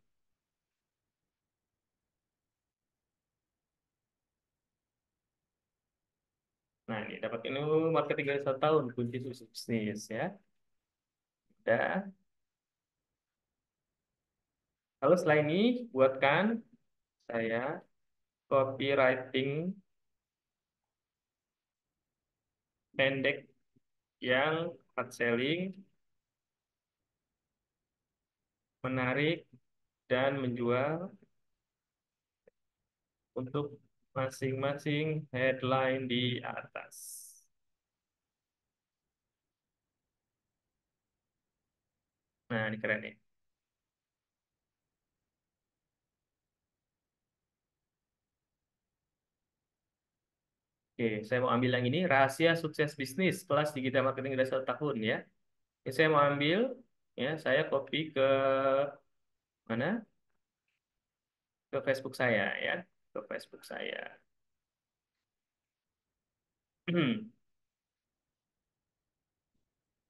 Speaker 1: Nah, ini dapat ini marketing dari 1 tahun, kunci sukses bisnis ya. Udah. Lalu setelah ini buatkan saya copywriting pendek yang hard selling, menarik, dan menjual untuk masing-masing headline di atas. Nah, ini keren nih. Oke, saya mau ambil yang ini, rahasia sukses bisnis kelas digital marketing dari 1 tahun ya. Ini saya mau ambil, ya, saya copy ke mana? Ke Facebook saya ya, ke Facebook saya.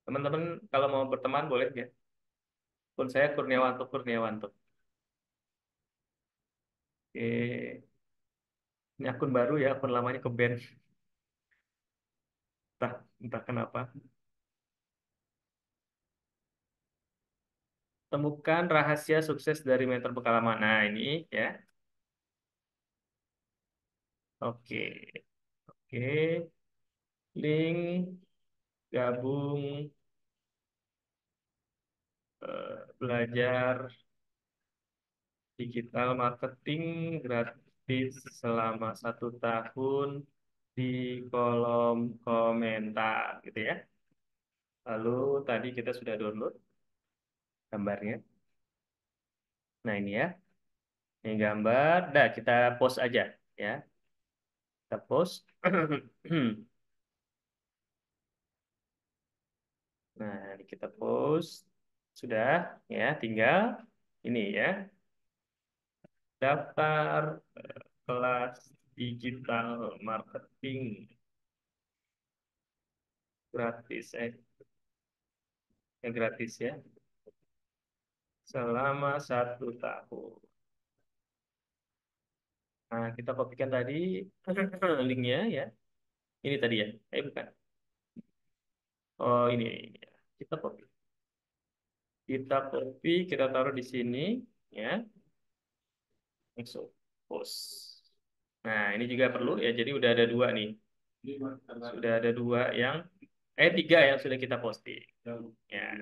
Speaker 1: Teman-teman kalau mau berteman boleh ya. Akun saya Kurniawanto Kurniawanto. Oke, ini akun baru ya, akun lamanya ke band. Entah, entah kenapa. Temukan rahasia sukses dari mentor pengalaman. Nah, ini ya. Oke. Oke. Link gabung belajar digital marketing gratis selama 1 tahun di kolom komentar gitu ya. Lalu tadi kita sudah download gambarnya. Nah, ini ya. Ini gambar. Dah, kita post aja ya. Kita post. Nah, ini kita post. Sudah ya, tinggal ini ya. Daftar kelas digital marketing gratis gratis ya, selama 1 tahun. Nah, kita kopikan tadi linknya ya. Ini tadi ya. Bukan. Oh, ini. Kita copy. Kita copy, kita taruh di sini ya. Langsung post. Nah, ini juga perlu ya. Jadi udah ada 2 nih. Sudah ada 2 yang 3 yang sudah kita posting. Ya.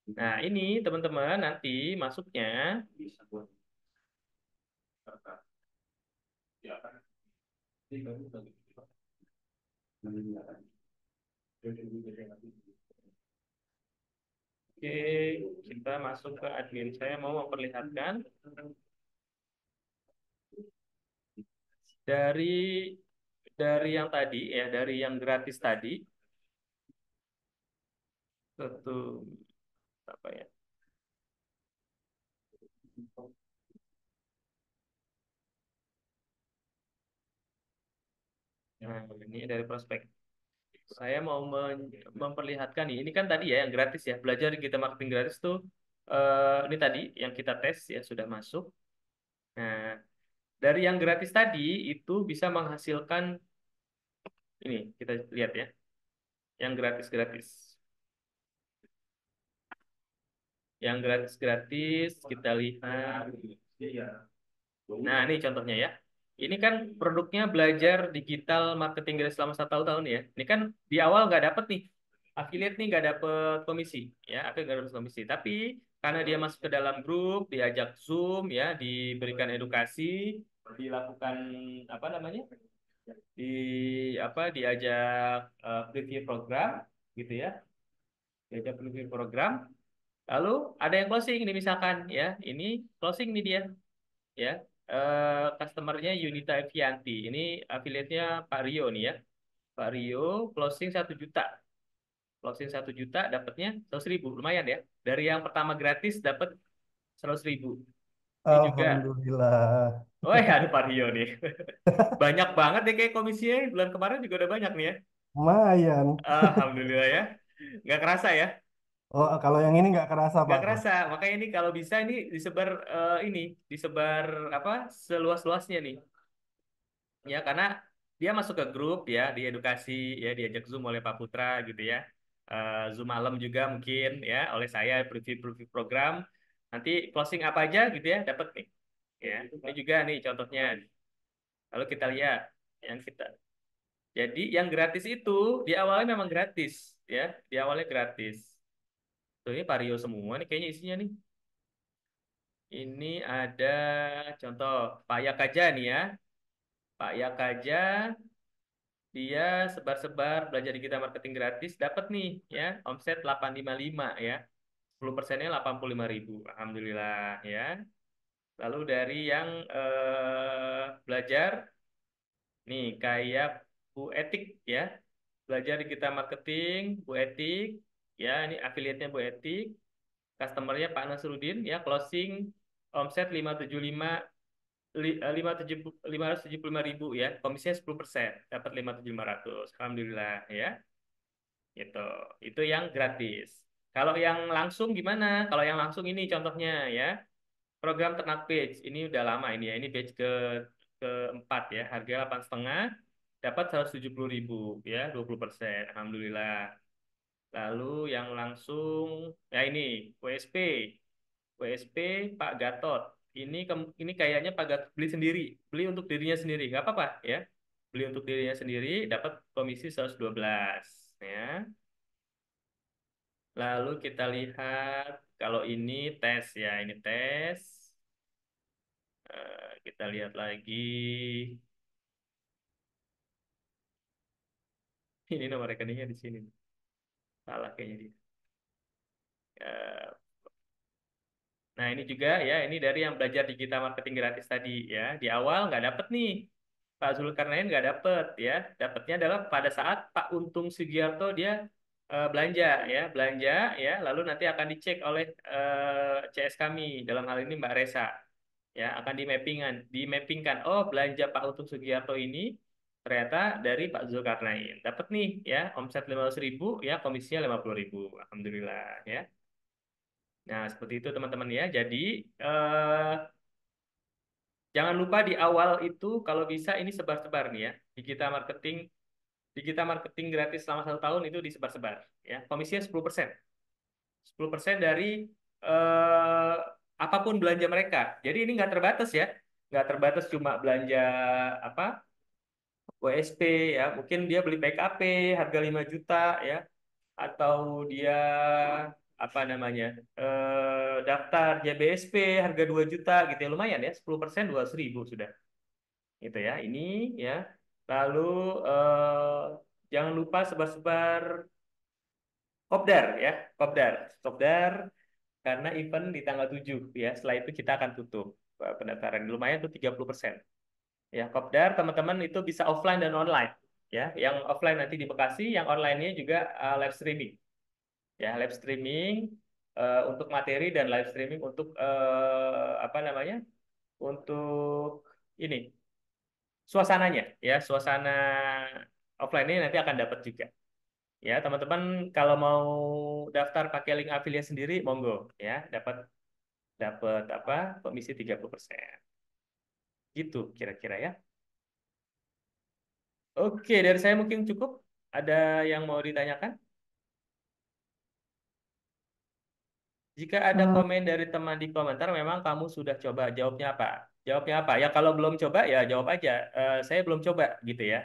Speaker 1: Nah, ini teman-teman nanti masuknya oke, kita masuk ke admin. Saya mau memperlihatkan dari dari yang tadi ya, dari yang gratis tadi, satu apa ya? Nah, ini dari prospek. Saya mau memperlihatkan nih, ini kan tadi ya yang gratis ya, belajar digital marketing gratis tuh, ini tadi yang kita tes ya sudah masuk. Nah, dari yang gratis tadi itu bisa menghasilkan ini, kita lihat ya, yang gratis-gratis. Yang gratis-gratis kita lihat. Nah, ini contohnya ya. Ini kan produknya belajar digital marketing gratis selama 1 tahun ya. Ini kan di awal nggak dapet nih. Affiliate nih nggak dapet komisi. Ya, aku nggak dapet komisi. Tapi karena dia masuk ke dalam grup, diajak Zoom ya, diberikan edukasi, dilakukan apa namanya? Di diajak preview program gitu ya. Diajak preview program. Lalu ada yang closing nih misalkan ya. Ini closing nih dia ya. Customernya Yunita Evianti. Ini affiliate-nya Pak Rio nih ya. Pak Rio closing 1 juta. Closing 1 juta dapatnya 100.000. Lumayan ya. Dari yang pertama gratis dapat 100.000. Ini juga.
Speaker 6: Alhamdulillah.
Speaker 1: Oh ya ada Pak Rio nih. Banyak banget ya kayak komisinya. Bulan kemarin juga udah banyak nih ya.
Speaker 6: Lumayan.
Speaker 1: Alhamdulillah ya. Nggak kerasa ya.
Speaker 6: Oh, kalau yang ini nggak kerasa,
Speaker 1: Nggak
Speaker 6: Pak.
Speaker 1: kerasa. Makanya ini kalau bisa ini disebar disebar apa seluas-luasnya nih. Ya karena dia masuk ke grup ya, diedukasi ya, diajak Zoom oleh Pak Putra gitu ya. Zoom malam juga mungkin ya oleh saya preview program. Nanti closing apa aja gitu ya dapat nih. Ya, ini juga nih contohnya. Lalu kita lihat yang kita. Jadi yang gratis itu di awalnya memang gratis ya, di awalnya gratis. Tuh ini vario semua nih kayaknya isinya nih. Ini ada contoh Pak Yakaja nih ya. Pak Yakaja dia sebar-sebar belajar digital marketing gratis dapat nih ya omset 855 ya 10%-nya 85.000 Alhamdulillah ya. Lalu dari yang belajar nih kayak Bu Etik ya belajar digital marketing Bu Etik ya ini affiliate-nya Bu Etik customer-nya Pak Nasrudin ya closing omset 575.000 ya komisinya 10% dapat 5.500 Alhamdulillah ya. Gitu. Itu yang gratis. Kalau yang langsung gimana? Kalau yang langsung ini contohnya ya. Program Ternak Page. Ini udah lama ini ya. Ini batch keempat ya. Harga 8,5 dapat 170.000 ya, 20%. Alhamdulillah. Lalu yang langsung ya ini WSP. WSP Pak Gatot. Ini kayaknya Pak Gatot beli sendiri. Beli untuk dirinya sendiri. Nggak apa-apa ya. Beli untuk dirinya sendiri dapat komisi 112 ya. Lalu kita lihat kalau ini tes ya, ini tes. Kita lihat lagi. Ini nomor rekeningnya di sini. Salah kayaknya dia. Eh, Nah ini juga ya, ini dari yang belajar digital marketing gratis tadi ya. Di awal nggak dapet nih, Pak Zulkarnain nggak dapet ya. Dapatnya adalah pada saat Pak Untung Sugiarto dia belanja ya, belanja ya. Lalu nanti akan dicek oleh CS kami dalam hal ini Mbak Resa ya akan dimappingkan. Oh belanja Pak Untung Sugiarto ini ternyata dari Pak Zulkarnain. Dapat nih ya omset 500.000 ya komisinya 50.000. Alhamdulillah ya. Nah, seperti itu teman-teman ya. Jadi, eh, jangan lupa di awal itu kalau bisa ini sebar-sebar nih ya. Digital marketing gratis selama 1 tahun itu disebar-sebar. Ya. Komisinya 10%. 10% dari eh, apapun belanja mereka. Jadi ini nggak terbatas ya. Nggak terbatas cuma belanja apa WSP ya. Mungkin dia beli PKP harga 5 juta ya. Atau dia apa namanya daftar JBSP harga 2 juta gitu ya lumayan ya 10% 200.000 sudah gitu ya ini ya lalu jangan lupa sebar-sebar kopdar ya kopdar karena event di tanggal 7 ya setelah itu kita akan tutup pendaftaran lumayan tuh 30% Ya, kopdar teman-teman itu bisa offline dan online. Ya, yang offline nanti di Bekasi, yang online-nya juga live streaming. Ya, live streaming untuk materi dan live streaming untuk apa namanya? Untuk ini suasananya, ya, suasana offline-nya nanti akan dapat juga. Ya, teman-teman kalau mau daftar pakai link affiliate sendiri, monggo, ya, dapat dapat apa? Komisi 30%. Gitu kira-kira ya. Oke, dari saya mungkin cukup. Ada yang mau ditanyakan? Jika ada komen dari teman di komentar, memang kamu sudah coba. Jawabnya apa? Jawabnya apa? Ya kalau belum coba, ya jawab aja. Saya belum coba, gitu ya.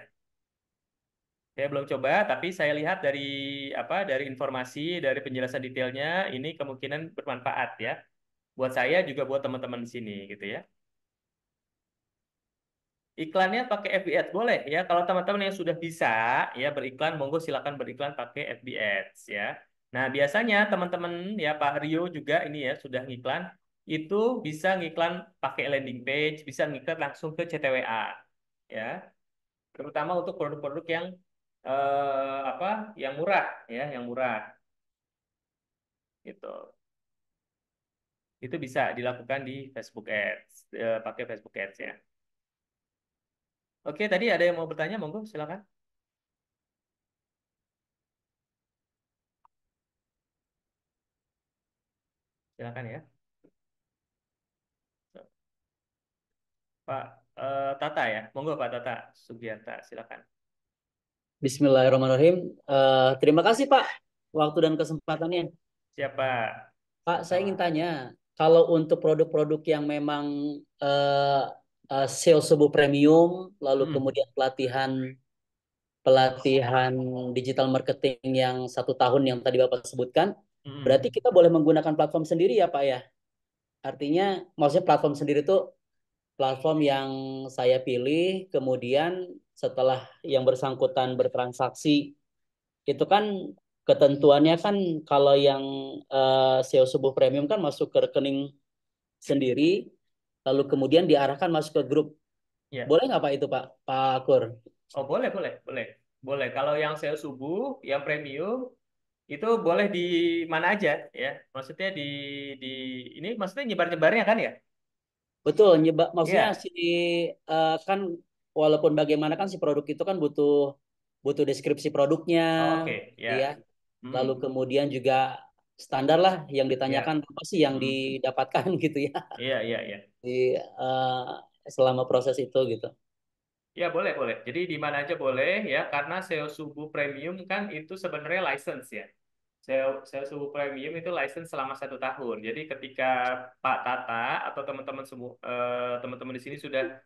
Speaker 1: Saya belum coba, tapi saya lihat dari apa? Dari informasi, dari penjelasan detailnya, ini kemungkinan bermanfaat ya. Buat saya juga buat teman-teman di sini, gitu ya. Iklannya pakai FB Ads boleh ya. Kalau teman-teman yang sudah bisa ya beriklan, monggo silakan beriklan pakai FB Ads ya. Nah, biasanya teman-teman ya Pak Rio juga ini ya sudah ngiklan, itu bisa ngiklan pakai landing page, bisa ngiklan langsung ke CTWA ya. Terutama untuk produk-produk yang apa? Yang murah ya, yang murah gitu. Itu bisa dilakukan di Facebook Ads, pakai Facebook Ads ya. Oke, tadi ada yang mau bertanya, monggo silakan. Silakan ya. Pak Tata ya, monggo Pak Tata Sugiarta, silakan.
Speaker 7: Bismillahirrahmanirrahim. Terima kasih Pak waktu dan kesempatannya.
Speaker 1: Siapa?
Speaker 7: Pak, saya ingin
Speaker 1: Sama.
Speaker 7: tanya, kalau untuk produk-produk yang memang eh, sales subuh premium, lalu kemudian pelatihan pelatihan digital marketing yang 1 tahun yang tadi Bapak sebutkan, berarti kita boleh menggunakan platform sendiri ya Pak ya? Artinya, maksudnya platform sendiri itu platform yang saya pilih, kemudian setelah yang bersangkutan bertransaksi, itu kan ketentuannya kan kalau yang SEO subuh premium kan masuk ke rekening sendiri, lalu kemudian diarahkan masuk ke grup.
Speaker 1: Ya.
Speaker 7: Boleh nggak Pak itu Pak Kur?
Speaker 1: Oh boleh, boleh, boleh, boleh. Kalau yang sales subuh, yang premium itu boleh di mana aja ya. Maksudnya di ini maksudnya nyebar-nyebarnya kan ya?
Speaker 7: Betul, maksudnya
Speaker 1: Iya.
Speaker 7: si kan walaupun bagaimana kan si produk itu kan butuh butuh deskripsi produknya,
Speaker 1: Oke, ya.
Speaker 7: ya. Lalu kemudian juga standar lah yang ditanyakan
Speaker 1: Ya.
Speaker 7: apa sih yang didapatkan gitu ya
Speaker 1: Iya, iya, iya.
Speaker 7: di selama proses itu gitu.
Speaker 1: Ya boleh, boleh. Jadi di mana aja boleh ya, karena SEO subuh premium kan itu sebenarnya license ya. SEO subuh premium itu license selama 1 tahun. Jadi ketika Pak Tata atau teman-teman semua teman-teman di sini sudah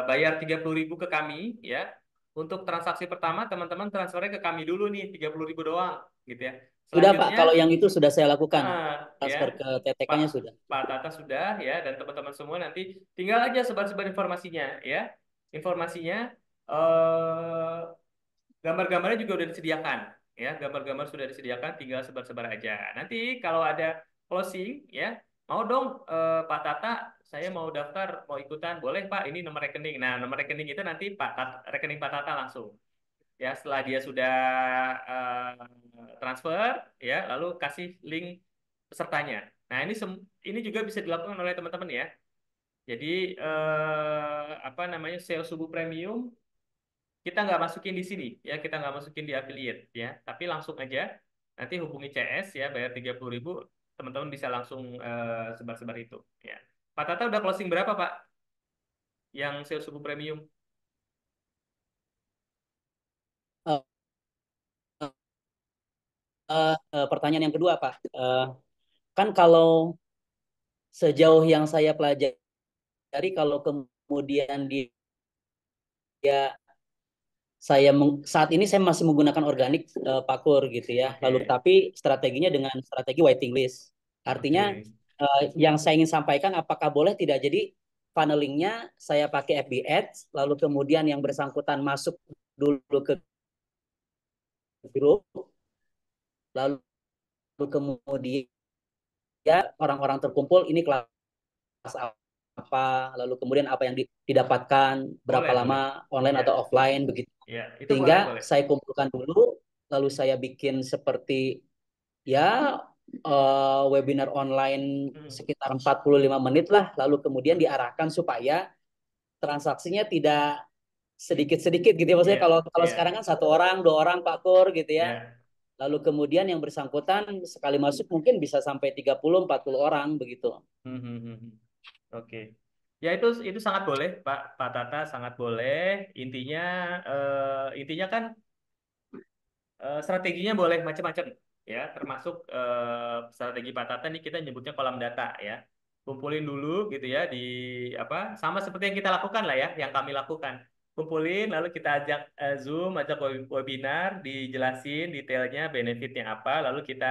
Speaker 1: bayar 30.000 ke kami ya. Untuk transaksi pertama teman-teman transfernya ke kami dulu nih 30.000 doang gitu ya.
Speaker 7: Sudah Pak,
Speaker 1: Selanjutnya
Speaker 7: kalau yang itu sudah saya lakukan.
Speaker 1: ya
Speaker 7: Transfer ke
Speaker 1: Pak
Speaker 7: TTK-nya sudah.
Speaker 1: Pak Tata sudah ya dan teman-teman semua nanti tinggal aja sebar-sebar informasinya ya. Informasinya eh gambar-gambarnya juga udah disediakan ya, gambar-gambar sudah disediakan, tinggal sebar-sebar aja. Nanti kalau ada closing ya, mau dong Pak Tata, saya mau daftar, mau ikutan, boleh Pak, ini nomor rekening. Nah, nomor rekening itu nanti Pak Tata, rekening Pak Tata langsung. Ya, setelah dia sudah transfer ya, lalu kasih link pesertanya. Nah, ini juga bisa dilakukan oleh teman-teman ya. Jadi apa namanya SEO subuh premium kita nggak masukin di sini ya, kita nggak masukin di affiliate ya, tapi langsung aja nanti hubungi CS ya, bayar 30.000, teman-teman bisa langsung sebar-sebar itu ya. Pak Tata udah closing berapa Pak yang sales subuh premium?
Speaker 7: Uh, Pertanyaan yang kedua Pak, kan kalau sejauh yang saya pelajari, kalau kemudian dia saat ini saya masih menggunakan organik Pak Kur gitu ya.
Speaker 1: Oke.
Speaker 7: Lalu tapi strateginya dengan strategi waiting list. Artinya yang saya ingin sampaikan, apakah boleh tidak jadi funnelingnya saya pakai FB Ads, lalu kemudian yang bersangkutan masuk dulu ke grup, lalu kemudian orang-orang terkumpul ini kelas A. apa, lalu kemudian apa yang didapatkan, berapa
Speaker 1: Boleh, boleh.
Speaker 7: lama online
Speaker 1: Ya,
Speaker 7: atau offline begitu.
Speaker 1: ya, itu boleh,
Speaker 7: Sehingga
Speaker 1: boleh.
Speaker 7: saya kumpulkan dulu, lalu saya bikin seperti ya webinar online
Speaker 1: Hmm.
Speaker 7: sekitar 45 menit lah, lalu kemudian diarahkan supaya transaksinya tidak sedikit-sedikit gitu ya. Maksudnya
Speaker 1: Ya,
Speaker 7: kalau
Speaker 1: ya,
Speaker 7: sekarang kan 1 orang, 2 orang Pak Kur gitu ya.
Speaker 1: ya.
Speaker 7: Lalu kemudian yang bersangkutan sekali masuk mungkin bisa sampai 30-40 orang begitu.
Speaker 1: Hmm, hmm, hmm, hmm. Oke. Ya itu sangat boleh, Pak Tata, sangat boleh. Intinya kan strateginya boleh macam-macam ya, termasuk strategi Pak Tata nih kita nyebutnya kolam data ya. Kumpulin dulu gitu ya di apa sama seperti yang kita lakukan lah ya, yang kami lakukan. Kumpulin lalu kita ajak Zoom, ajak webinar, dijelasin detailnya benefitnya apa, lalu kita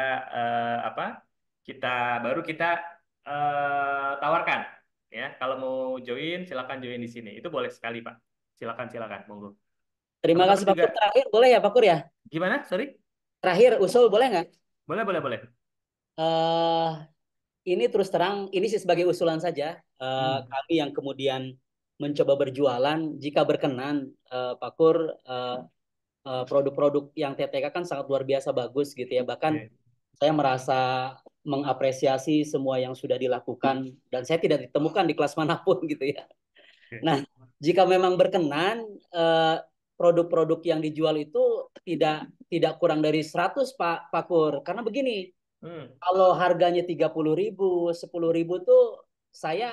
Speaker 1: apa? Kita baru kita tawarkan ya. Kalau mau join silakan join di sini. Itu boleh sekali, Pak. Silakan monggo.
Speaker 7: Terima
Speaker 1: Teman-teman
Speaker 7: kasih Pak
Speaker 1: juga
Speaker 7: Kur. Terakhir boleh ya Pak Kur ya?
Speaker 1: gimana? Sorry?
Speaker 7: Terakhir usul boleh nggak?
Speaker 1: Boleh.
Speaker 7: Eh ini terus terang, ini sih sebagai usulan saja.
Speaker 1: Hmm.
Speaker 7: Kami yang kemudian mencoba berjualan, jika berkenan, Pak Kur, produk-produk yang TTK kan sangat luar biasa bagus gitu ya. Bahkan
Speaker 1: Oke.
Speaker 7: saya merasa mengapresiasi semua yang sudah dilakukan dan saya tidak ditemukan di kelas manapun gitu ya.
Speaker 1: Oke.
Speaker 7: Nah, jika memang berkenan, produk-produk yang dijual itu tidak kurang dari 100 Pak Kur. Karena begini, kalau harganya 30.000, 10.000 tuh saya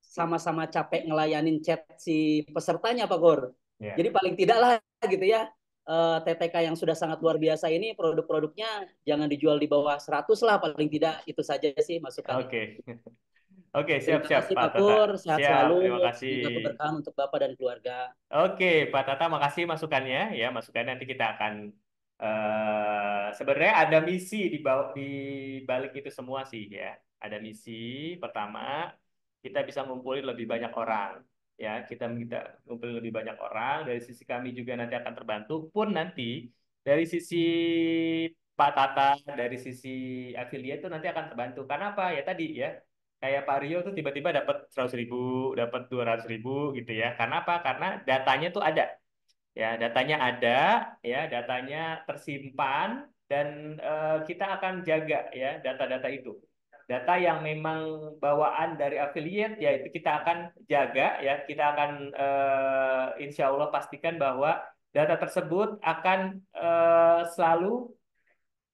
Speaker 7: sama-sama capek ngelayanin chat si pesertanya Pak Kur.
Speaker 1: Ya.
Speaker 7: Jadi paling tidak lah gitu ya, TTK yang sudah sangat luar biasa ini produk-produknya jangan dijual di bawah 100 lah, paling tidak itu saja sih masukannya.
Speaker 1: Oke. Oke,
Speaker 7: Terima
Speaker 1: siap
Speaker 7: kasih
Speaker 1: Pak
Speaker 7: Pak
Speaker 1: Tata.
Speaker 7: Kur, sehat
Speaker 1: Siap, terima
Speaker 7: selalu,
Speaker 1: kasih.
Speaker 7: semoga keberkahan untuk Bapak dan keluarga.
Speaker 1: Oke, Pak Tata, makasih masukannya ya. Masukannya nanti kita akan sebenarnya ada misi di balik itu semua sih ya. Ada misi pertama kita bisa ngumpulin lebih banyak orang ya. Kita ngumpulin lebih banyak orang, dari sisi kami juga nanti akan terbantu pun nanti dari sisi Pak Tata, dari sisi afiliat itu nanti akan terbantu. Karena apa ya tadi ya, kayak Pak Rio tuh tiba-tiba dapat 100.000, dapat 200.000 gitu ya. Karena apa? Karena datanya tuh ada, ya datanya ada, ya datanya tersimpan dan kita akan jaga ya data-data itu. Data yang memang bawaan dari affiliate ya itu kita akan jaga ya, kita akan insya Allah pastikan bahwa data tersebut akan selalu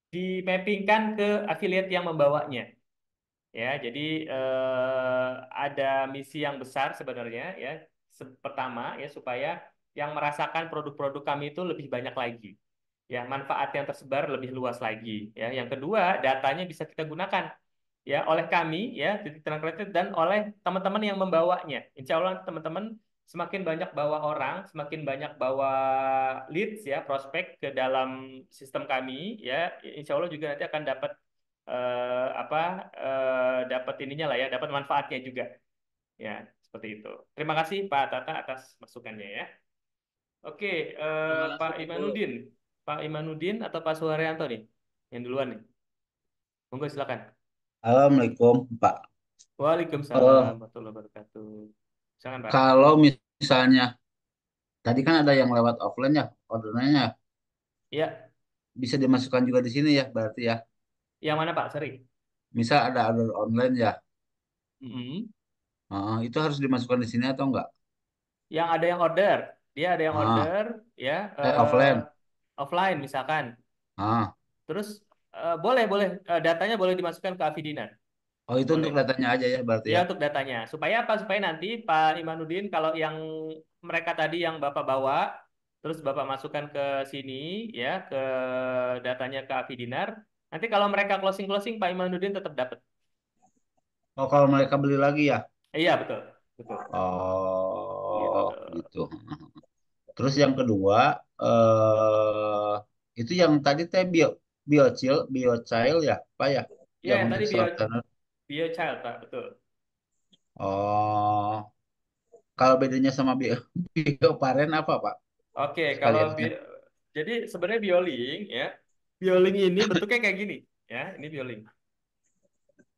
Speaker 1: dimappingkan ke affiliate yang membawanya. Ya, jadi ada misi yang besar sebenarnya ya. Pertama ya supaya yang merasakan produk-produk kami itu lebih banyak lagi. Ya, manfaat yang tersebar lebih luas lagi ya. Yang kedua, datanya bisa kita gunakan ya oleh kami ya Titik Terang Kreatif dan oleh teman-teman yang membawanya. Insya Allah teman-teman semakin banyak bawa orang, semakin banyak bawa leads ya, prospek ke dalam sistem kami ya. Insya Allah juga nanti akan dapat apa dapat ininya lah ya, dapat manfaatnya juga. Ya, seperti itu. Terima kasih Pak Tata atas masukannya ya. Oke,
Speaker 7: Terima kasih
Speaker 1: Pak
Speaker 7: Pak Kur.
Speaker 1: Imanuddin. Pak Imanuddin atau Pak Suharyanto nih? Yang duluan nih. Monggo silakan.
Speaker 8: Assalamualaikum, Pak.
Speaker 1: Waalaikumsalam
Speaker 8: Eh,
Speaker 1: warahmatullahi wabarakatuh. Silakan Pak.
Speaker 8: kalau misalnya tadi kan ada yang lewat offline ya, orderannya
Speaker 1: Ya,
Speaker 8: bisa dimasukkan juga di sini ya, berarti ya.
Speaker 1: yang mana Pak? Sorry.
Speaker 8: Misal ada order online ya,
Speaker 1: Mm-mm.
Speaker 8: itu harus dimasukkan di sini atau enggak?
Speaker 1: Yang ada yang order, dia ada yang
Speaker 8: Ah,
Speaker 1: order ya
Speaker 8: offline.
Speaker 1: offline misalkan.
Speaker 8: Ah,
Speaker 1: Terus boleh datanya boleh dimasukkan ke Avidinar.
Speaker 8: oh itu
Speaker 1: Boleh.
Speaker 8: untuk datanya aja ya, berarti
Speaker 1: Ya
Speaker 8: ya.
Speaker 1: untuk datanya. Supaya apa? Supaya nanti Pak Imanuddin kalau yang mereka tadi yang Bapak bawa, terus Bapak masukkan ke sini ya ke datanya ke Avidinar. Nanti kalau mereka closing Pak Imanuddin tetap dapat.
Speaker 8: Oh kalau mereka beli lagi ya.
Speaker 1: Iya betul, betul. Gitu.
Speaker 8: Oh, gitu. Terus yang kedua, itu yang tadi teh biochild ya, Pak ya,
Speaker 1: Ya
Speaker 8: yang
Speaker 1: yang
Speaker 8: untuk
Speaker 1: tadi
Speaker 8: solar panel.
Speaker 1: bio child Pak, betul.
Speaker 8: Oh, kalau bedanya sama bioparen apa, Pak?
Speaker 1: Oke, kalau
Speaker 8: Sekalian kan.
Speaker 1: jadi sebenarnya bioling ya. Bioling ini bentuknya kayak gini ya. Ini bioling.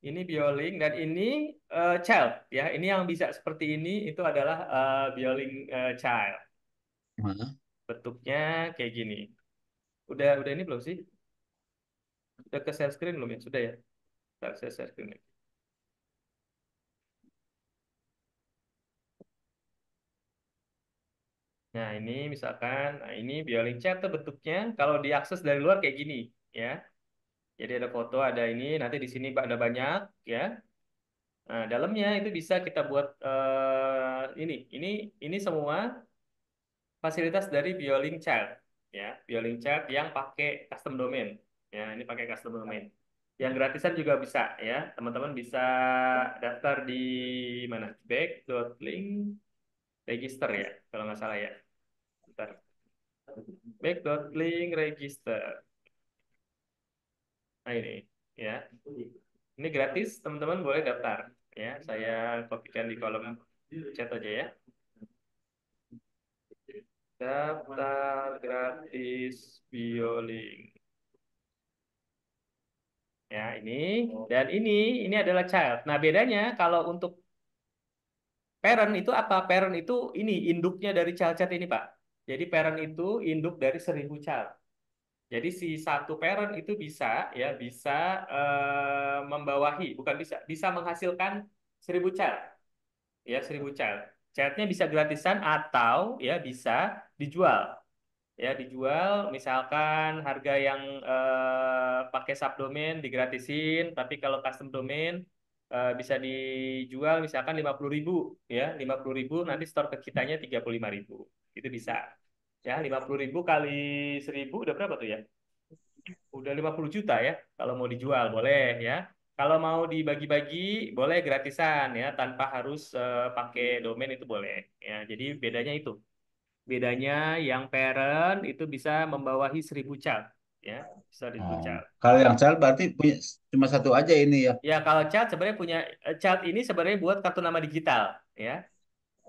Speaker 1: ini Bioling, dan ini child ya. Ini yang bisa seperti ini itu adalah Bioling child.
Speaker 8: Hah?
Speaker 1: Bentuknya kayak gini. Udah ini belum sih? Udah ke share screen belum ya? Sudah ya? Ntar saya share screen lagi. Nah, ini misalkan, nah ini Bioling child tuh bentuknya kalau diakses dari luar kayak gini ya. Jadi ada foto, ada ini, nanti di sini ada banyak ya. Nah, dalamnya itu bisa kita buat ini semua fasilitas dari Bioling Child ya. Bioling Child yang pakai custom domain ya. Ini pakai custom domain. Yang gratisan juga bisa ya. Teman-teman bisa daftar di mana? Back.link register ya, kalau nggak salah ya. Bentar. Back.link register. Nah ini ya. Ini gratis, teman-teman boleh daftar ya. Saya kopikan di kolom chat aja ya. Daftar gratis Bioling. Ya, ini dan ini adalah child. Nah, bedanya kalau untuk parent itu apa? Parent itu ini induknya dari child ini, Pak. Jadi parent itu induk dari 1.000 child. Jadi si satu parent itu bisa ya bisa membawahi, bukan bisa menghasilkan 1.000 child. Ya, 1.000 child. Childnya bisa gratisan atau ya bisa dijual. Ya dijual misalkan harga yang pakai subdomain digratisin, tapi kalau custom domain bisa dijual misalkan 50.000 ya, 50.000 nanti store ke kitanya 35.000, itu bisa ya. 50.000 kali 1.000 udah berapa tuh ya, udah 50 juta ya. Kalau mau dijual boleh ya, kalau mau dibagi-bagi boleh gratisan ya, tanpa harus pakai domain itu boleh ya. Jadi bedanya itu. Bedanya yang parent itu bisa membawahi 1.000 child, ya, 1.000
Speaker 8: Oh.
Speaker 1: child.
Speaker 8: Kalau yang child berarti punya cuma satu aja ini ya.
Speaker 1: Ya, kalau child sebenarnya punya child ini sebenarnya buat kartu nama digital, ya.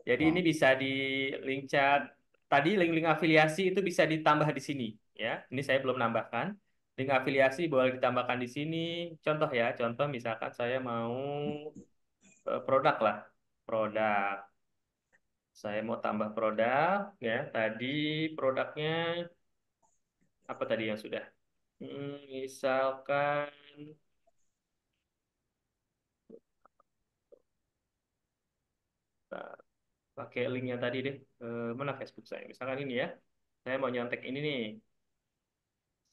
Speaker 1: Jadi ini
Speaker 8: Oh.
Speaker 1: bisa di link chat. Tadi link-link afiliasi itu bisa ditambah di sini, ya. Ini saya belum nambahkan. Link afiliasi boleh ditambahkan di sini. Contoh ya, contoh misalkan saya mau produk lah, produk. Saya mau tambah produk, ya. Tadi produknya apa tadi yang sudah? Misalkan nah, pakai linknya tadi deh. Mana Facebook saya? Misalkan ini ya. Saya mau nyontek ini nih.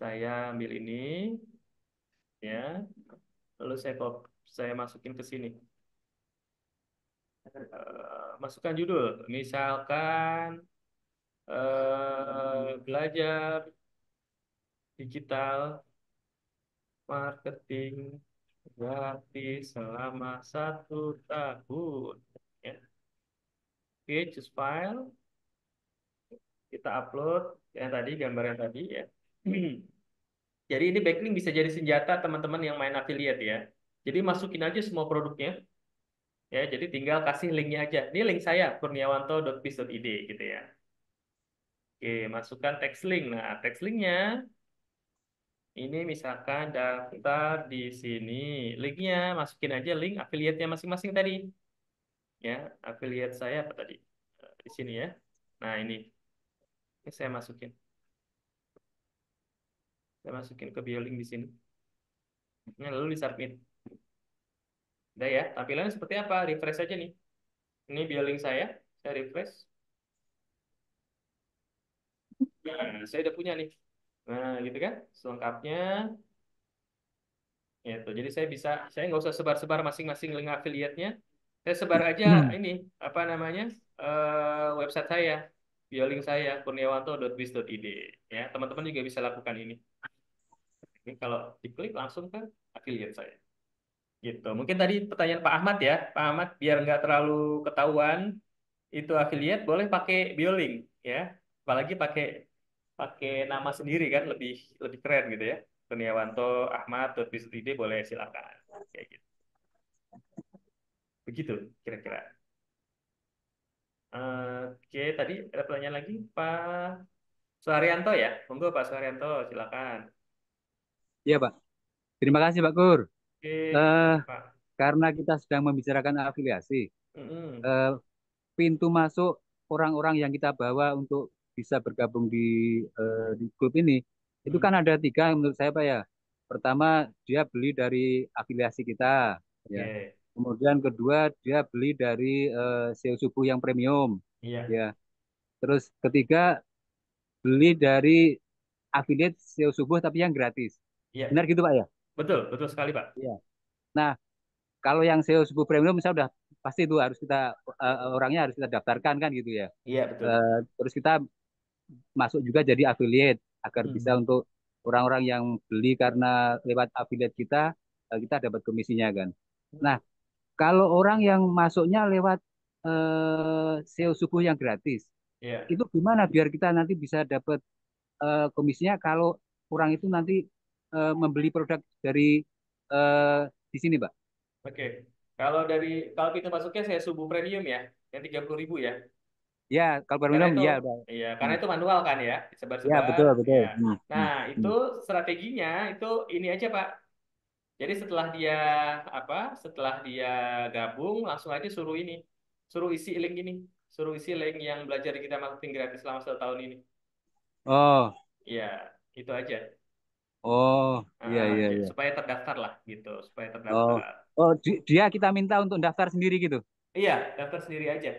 Speaker 1: Saya ambil ini, ya. Lalu saya masukin ke sini. Masukkan judul. Misalkan belajar digital marketing gratis selama 1 tahun. Ya. Oke, choose file. Kita upload yang tadi, gambar yang tadi ya. Jadi ini backlink bisa jadi senjata teman-teman yang main affiliate ya. Jadi masukin aja semua produknya ya. Jadi tinggal kasih linknya aja. Ini link saya kurniawanto.biz.id gitu ya. Oke, masukkan text link. Nah, text linknya ini misalkan daftar di sini. Linknya masukin aja link affiliate-nya masing-masing tadi. Ya, affiliate saya apa tadi? Di sini ya. Nah, ini saya masukin. Saya masukin ke bio link di sini. Nah, lalu disubmit. Udah ya, tampilannya seperti apa? Refresh aja nih. Ini bio link saya refresh. Nah, saya udah punya nih. Nah, gitu kan? Selengkapnya. Ya, tuh. Jadi saya nggak usah sebar-sebar masing-masing link affiliate-nya. Saya sebar aja ini, apa namanya, website saya, bio link saya, kurniawanto.biz.id. Ya, teman-teman juga bisa lakukan ini. Ini kalau diklik langsung ke affiliate saya. Gitu. Mungkin tadi pertanyaan Pak Ahmad ya. Pak Ahmad, biar nggak terlalu ketahuan itu affiliate, boleh pakai Biolink ya. Apalagi pakai pakai nama sendiri kan lebih lebih keren gitu ya. Kurniawanto Ahmad.biz.id boleh silakan. Kayak gitu. Begitu kira-kira. Oke, tadi ada pertanyaan lagi Pak Suharyanto ya. Monggo Pak Suharyanto, silakan.
Speaker 9: Iya, Pak. Terima kasih, Pak Kur.
Speaker 1: Oke,
Speaker 9: Eh,
Speaker 1: Pak.
Speaker 9: karena kita sedang membicarakan afiliasi,
Speaker 1: Mm-mm.
Speaker 9: eh, pintu masuk orang-orang yang kita bawa untuk bisa bergabung di grup ini, itu
Speaker 1: Mm.
Speaker 9: kan ada tiga menurut saya Pak ya. Pertama, dia beli dari afiliasi kita, ya.
Speaker 1: Oke.
Speaker 9: Kemudian kedua, dia beli dari SEO Subuh yang premium,
Speaker 1: Iya.
Speaker 9: ya. Terus ketiga, beli dari affiliate SEO Subuh tapi yang gratis.
Speaker 1: Iya.
Speaker 9: Benar gitu Pak ya?
Speaker 1: Betul, betul sekali, Pak.
Speaker 9: Iya. Nah, kalau yang SEO Subuh premium misalnya udah pasti itu harus kita orangnya harus kita daftarkan kan gitu ya.
Speaker 1: Iya, betul.
Speaker 9: Terus kita masuk juga jadi affiliate agar bisa
Speaker 1: Mm.
Speaker 9: untuk orang-orang yang beli karena lewat affiliate kita, kita dapat komisinya kan. Nah, kalau orang yang masuknya lewat SEO Subuh yang gratis,
Speaker 1: Iya.
Speaker 9: itu gimana biar kita nanti bisa dapat komisinya kalau orang itu nanti membeli produk dari eh, di sini, Pak?
Speaker 1: Oke. Kalau pintu masuknya saya subuh premium ya, yang 30.000 ya.
Speaker 9: Ya, kalau
Speaker 1: Karena
Speaker 9: premium
Speaker 1: itu,
Speaker 9: ya, Pak.
Speaker 1: iya, karena itu manual kan ya,
Speaker 9: Ya,
Speaker 1: sebar-sebar.
Speaker 9: betul, betul.
Speaker 1: Ya. Nah, itu strateginya itu ini aja Pak. Jadi setelah dia gabung, langsung aja suruh isi link ini, suruh isi link yang belajar digital marketing gratis selama 1 tahun ini.
Speaker 9: Oh,
Speaker 1: Iya, itu aja.
Speaker 9: oh, iya, iya, iya.
Speaker 1: Supaya terdaftar lah gitu, supaya
Speaker 9: Oh,
Speaker 1: terdaftar.
Speaker 9: oh, dia kita minta untuk daftar sendiri gitu.
Speaker 1: Iya, daftar sendiri aja.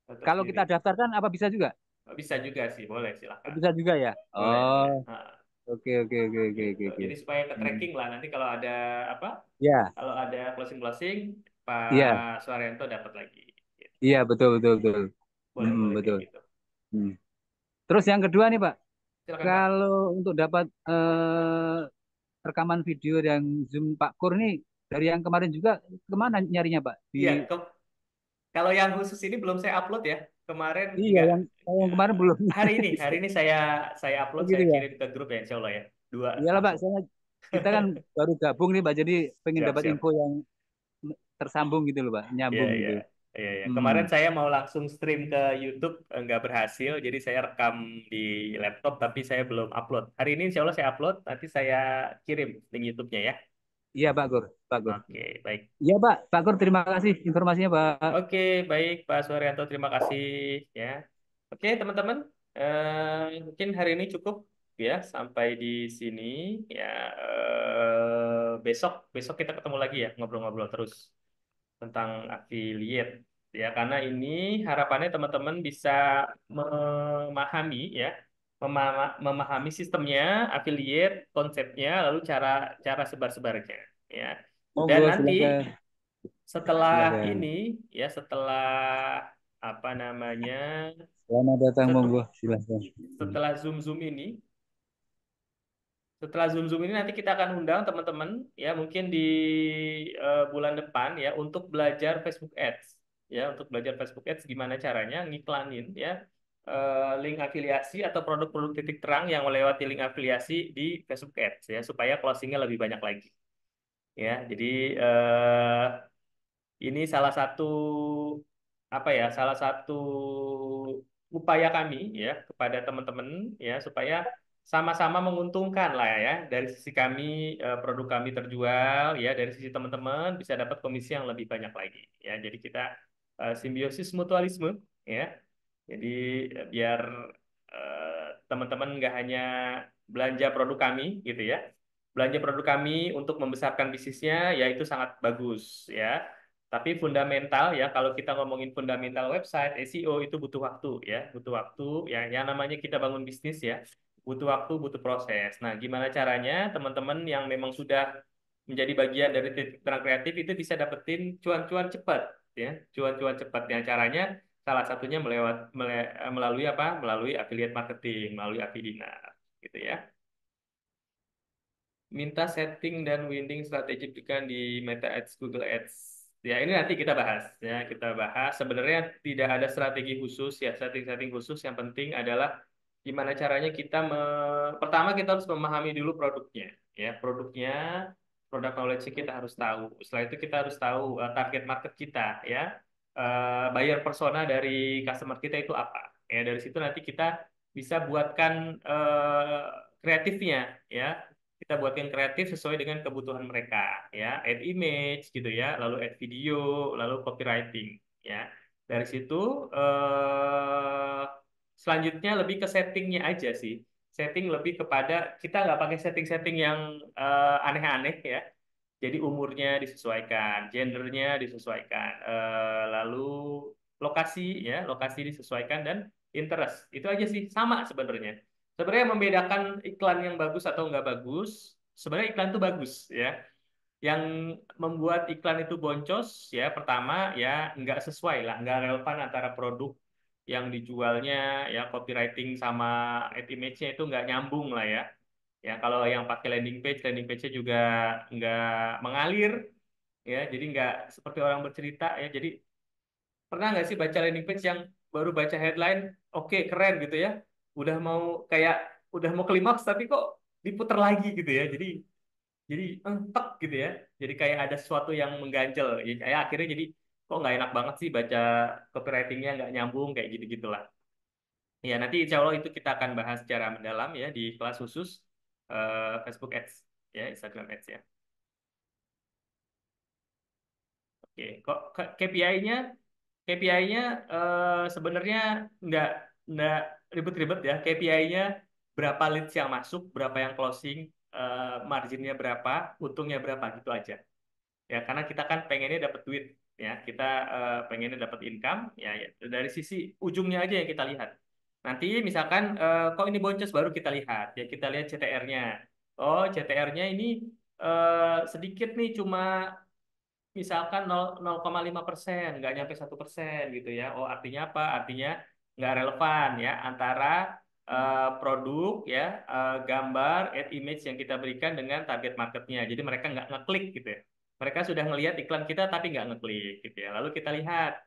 Speaker 1: Daftar
Speaker 9: Kalau
Speaker 1: sendiri.
Speaker 9: kita daftarkan apa bisa juga?
Speaker 1: Bisa juga sih, boleh
Speaker 9: Oh,
Speaker 1: silakan.
Speaker 9: bisa juga ya.
Speaker 1: Boleh, boleh.
Speaker 9: Oh,
Speaker 1: Nah,
Speaker 9: oke, oke, oke, oke, oke,
Speaker 1: gitu.
Speaker 9: oke.
Speaker 1: Jadi supaya ke tracking lah nanti kalau ada apa?
Speaker 9: Ya,
Speaker 1: Kalau ada closing
Speaker 9: iya,
Speaker 1: Pak Suaryanto dapat lagi. Gitu.
Speaker 9: iya, betul, betul, betul.
Speaker 1: Boleh, boleh kayak
Speaker 9: Betul.
Speaker 1: gitu.
Speaker 9: Hmm. Terus yang kedua nih, Pak,
Speaker 1: Silakan Pak.
Speaker 9: kalau untuk dapat rekaman video yang Zoom Pak Kur nih dari yang kemarin juga kemana nyarinya Pak?
Speaker 1: Iya, kalau yang khusus ini belum saya upload ya. Kemarin
Speaker 9: Iya,
Speaker 1: enggak.
Speaker 9: yang kemarin belum.
Speaker 1: Hari ini saya
Speaker 9: Oh
Speaker 1: upload,
Speaker 9: gitu
Speaker 1: saya
Speaker 9: ya.
Speaker 1: kirim ke grup ya, insya Allah ya. 2
Speaker 9: Iyalah Pak,
Speaker 1: langsung.
Speaker 9: kita kan baru gabung nih Pak, jadi pengen
Speaker 1: Siap,
Speaker 9: dapat
Speaker 1: siap.
Speaker 9: info yang tersambung gitu loh Pak,
Speaker 1: Iya,
Speaker 9: nyambung
Speaker 1: iya.
Speaker 9: gitu.
Speaker 1: Iya, iya.
Speaker 9: Hmm.
Speaker 1: Kemarin saya mau langsung stream ke YouTube, nggak berhasil, jadi saya rekam di laptop, tapi saya belum upload. Hari ini insya Allah saya upload, nanti saya kirim link YouTube-nya ya.
Speaker 9: Iya Pak Gur, Pak Gur.
Speaker 1: Oke, baik.
Speaker 9: Iya Pak Gur, terima kasih informasinya Pak.
Speaker 1: Oke, baik Pak Suharyanto, terima kasih ya. Oke, teman-teman, mungkin hari ini cukup ya sampai di sini ya. Besok besok kita ketemu lagi ya, ngobrol-ngobrol terus tentang affiliate ya, karena ini harapannya teman-teman bisa memahami ya, memahami sistemnya affiliate, konsepnya, lalu cara cara sebar-sebarnya ya. Dan
Speaker 9: Monggo
Speaker 1: nanti
Speaker 9: silakan.
Speaker 1: setelah
Speaker 9: Silakan.
Speaker 1: ini ya, setelah apa namanya,
Speaker 9: Selamat datang
Speaker 1: set-
Speaker 9: monggo silakan.
Speaker 1: setelah Zoom Zoom ini nanti kita akan undang teman-teman ya, mungkin di bulan depan ya, untuk belajar Facebook Ads ya, untuk belajar Facebook Ads gimana caranya ngiklanin ya, link afiliasi atau produk-produk titik terang yang melewati link afiliasi di Facebook Ads ya, supaya closingnya lebih banyak lagi ya. Jadi ini salah satu salah satu upaya kami ya kepada teman-teman ya, supaya sama-sama menguntungkan lah ya. Dari sisi kami, produk kami terjual ya, dari sisi teman-teman bisa dapat komisi yang lebih banyak lagi ya. Jadi kita simbiosis mutualisme ya. Jadi biar teman-teman nggak hanya belanja produk kami gitu ya, belanja produk kami untuk membesarkan bisnisnya, ya itu sangat bagus ya. Tapi fundamental ya, kalau kita ngomongin fundamental website, SEO itu butuh waktu ya, butuh waktu ya. Yang namanya kita bangun bisnis ya, butuh waktu, butuh proses. Nah, gimana caranya teman-teman yang memang sudah menjadi bagian dari titik terang kreatif itu bisa dapetin cuan-cuan cepat ya, cuan-cuan cepat. Yang caranya salah satunya melalui apa? Melalui affiliate marketing, melalui Afidina gitu ya. Minta setting dan winning strategi bukan di Meta Ads, Google Ads. Ya, ini nanti kita bahas ya, kita bahas. Sebenarnya tidak ada strategi khusus ya, setting-setting khusus. Yang penting adalah gimana caranya pertama kita harus memahami dulu produknya ya, produk knowledge kita harus tahu. Setelah itu kita harus tahu target market kita ya. Buyer persona dari customer kita itu apa. Ya, dari situ nanti kita bisa buatkan kreatifnya ya, kita buatkan kreatif sesuai dengan kebutuhan mereka, ya, add image gitu ya, lalu add video, lalu copywriting, ya. Dari situ selanjutnya lebih ke settingnya aja sih. Setting lebih kepada kita nggak pakai setting-setting yang aneh-aneh ya. Jadi umurnya disesuaikan, gendernya disesuaikan, lalu lokasi ya, lokasi disesuaikan dan interest. Itu aja sih, sama sebenarnya. Sebenarnya yang membedakan iklan yang bagus atau nggak bagus, sebenarnya iklan itu bagus ya. Yang membuat iklan itu boncos ya, pertama ya nggak sesuai lah, nggak relevan antara produk yang dijualnya ya, copywriting sama ad image-nya itu nggak nyambung lah ya. Ya, kalau yang pakai landing page-nya juga nggak mengalir, ya, jadi nggak seperti orang bercerita ya. Jadi pernah nggak sih baca landing page yang baru baca headline, oke keren gitu ya, udah mau kayak udah mau klimaks tapi kok diputar lagi gitu ya. Jadi tek gitu ya. Jadi kayak ada sesuatu yang mengganjel. Ya, kayak akhirnya jadi kok nggak enak banget sih baca copywritingnya nggak nyambung kayak gitu-gitulah. Ya, nanti insya Allah itu kita akan bahas secara mendalam ya di kelas khusus Facebook Ads, ya, Instagram Ads ya. Oke, kok KPI-nya KPI-nya sebenarnya nggak nggak ribet-ribet ya. KPI-nya berapa leads yang masuk, berapa yang closing, marginnya berapa, untungnya berapa gitu aja. Ya, karena kita kan pengennya dapat duit ya, kita pengennya dapat income ya, ya. Dari sisi ujungnya aja yang kita lihat. Nanti misalkan kok ini boncos baru kita lihat ya, kita lihat CTR-nya. Oh, CTR-nya ini sedikit nih, cuma misalkan 0,5%, nggak nyampe 1% gitu ya. Oh, artinya apa? Artinya nggak relevan ya antara produk ya, gambar, ad image yang kita berikan dengan target marketnya. Jadi mereka nggak ngeklik gitu ya. Mereka sudah ngelihat iklan kita tapi nggak ngeklik gitu ya. Lalu kita lihat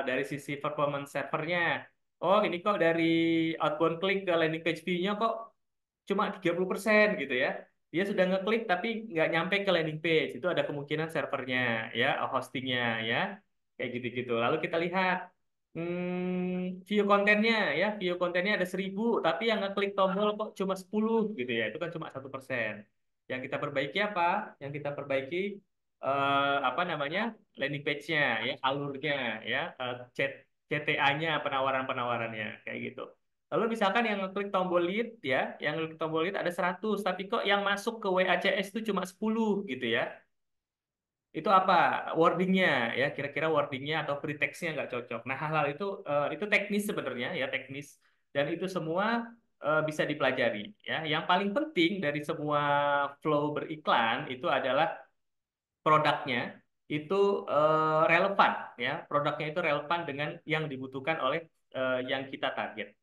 Speaker 1: dari sisi performance servernya. Oh, ini kok dari outbound klik ke landing page view-nya kok cuma 30% gitu ya. Dia sudah ngeklik tapi nggak nyampe ke landing page. Itu ada kemungkinan servernya, ya, hostingnya, ya, kayak gitu-gitu. Lalu kita lihat view kontennya, ya, view kontennya ada 1.000, tapi yang ngeklik tombol kok cuma 10 gitu ya. Itu kan cuma 1%. Yang kita perbaiki apa? Yang kita perbaiki apa namanya, landing page-nya, ya, alurnya, ya, chat CTA-nya, penawaran-penawarannya, kayak gitu. Lalu misalkan yang ngeklik tombol lead ya, yang ngeklik tombol lead ada 100, tapi kok yang masuk ke WACS itu cuma 10 gitu ya. Itu apa? Wordingnya ya, kira-kira wordingnya atau free text-nya nggak cocok. Nah, hal-hal itu teknis sebenarnya ya, teknis. Dan itu semua bisa dipelajari ya. Yang paling penting dari semua flow beriklan itu adalah produknya itu relevan ya. Produknya itu relevan dengan yang dibutuhkan oleh yang kita target.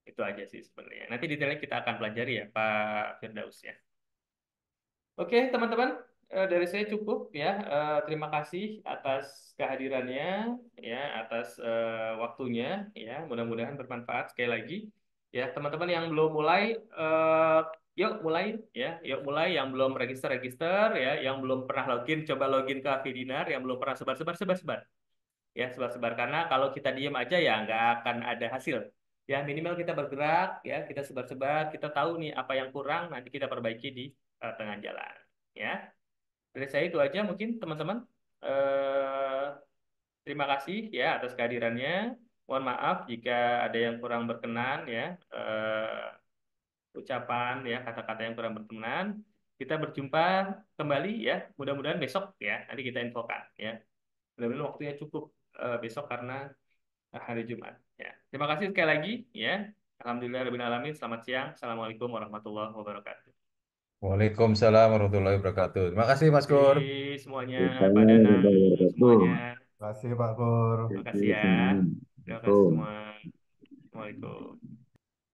Speaker 1: Itu aja sih sebenarnya. Nanti detailnya kita akan pelajari ya, Pak Firdaus ya. Oke, teman-teman, dari saya cukup ya. Terima kasih atas kehadirannya, ya, atas waktunya, ya. Mudah-mudahan bermanfaat sekali lagi. Ya, teman-teman yang belum mulai, yuk mulai, ya. Yuk mulai. Yang belum register, ya. Yang belum pernah login, coba login ke Avidinar. Yang belum pernah sebar. Ya, sebar-sebar, karena kalau kita diem aja ya nggak akan ada hasil. Ya, minimal kita bergerak, ya, kita sebar-sebar, kita tahu nih apa yang kurang, nanti kita perbaiki di tengah jalan. Ya, dari saya itu aja mungkin teman-teman. Eh, Terima kasih ya atas kehadirannya. Mohon maaf jika ada yang kurang berkenan ya, ucapan ya, kata-kata yang kurang berkenan. Kita berjumpa kembali ya, mudah-mudahan besok ya, nanti kita infokan ya. Mudah-mudahan waktunya cukup besok karena hari Jumat. Ya. Terima kasih sekali lagi ya. Alhamdulillahirrahmanirrahim. Selamat siang. Assalamualaikum warahmatullahi wabarakatuh.
Speaker 4: Waalaikumsalam warahmatullahi wabarakatuh. Terima kasih Mas
Speaker 1: Terima
Speaker 4: Kur.
Speaker 1: kasih semuanya, Pak Danang, semuanya.
Speaker 6: Terima kasih Pak Pur.
Speaker 1: Terima kasih ya. Terima kasih
Speaker 2: Assalamualaikum.
Speaker 1: semua.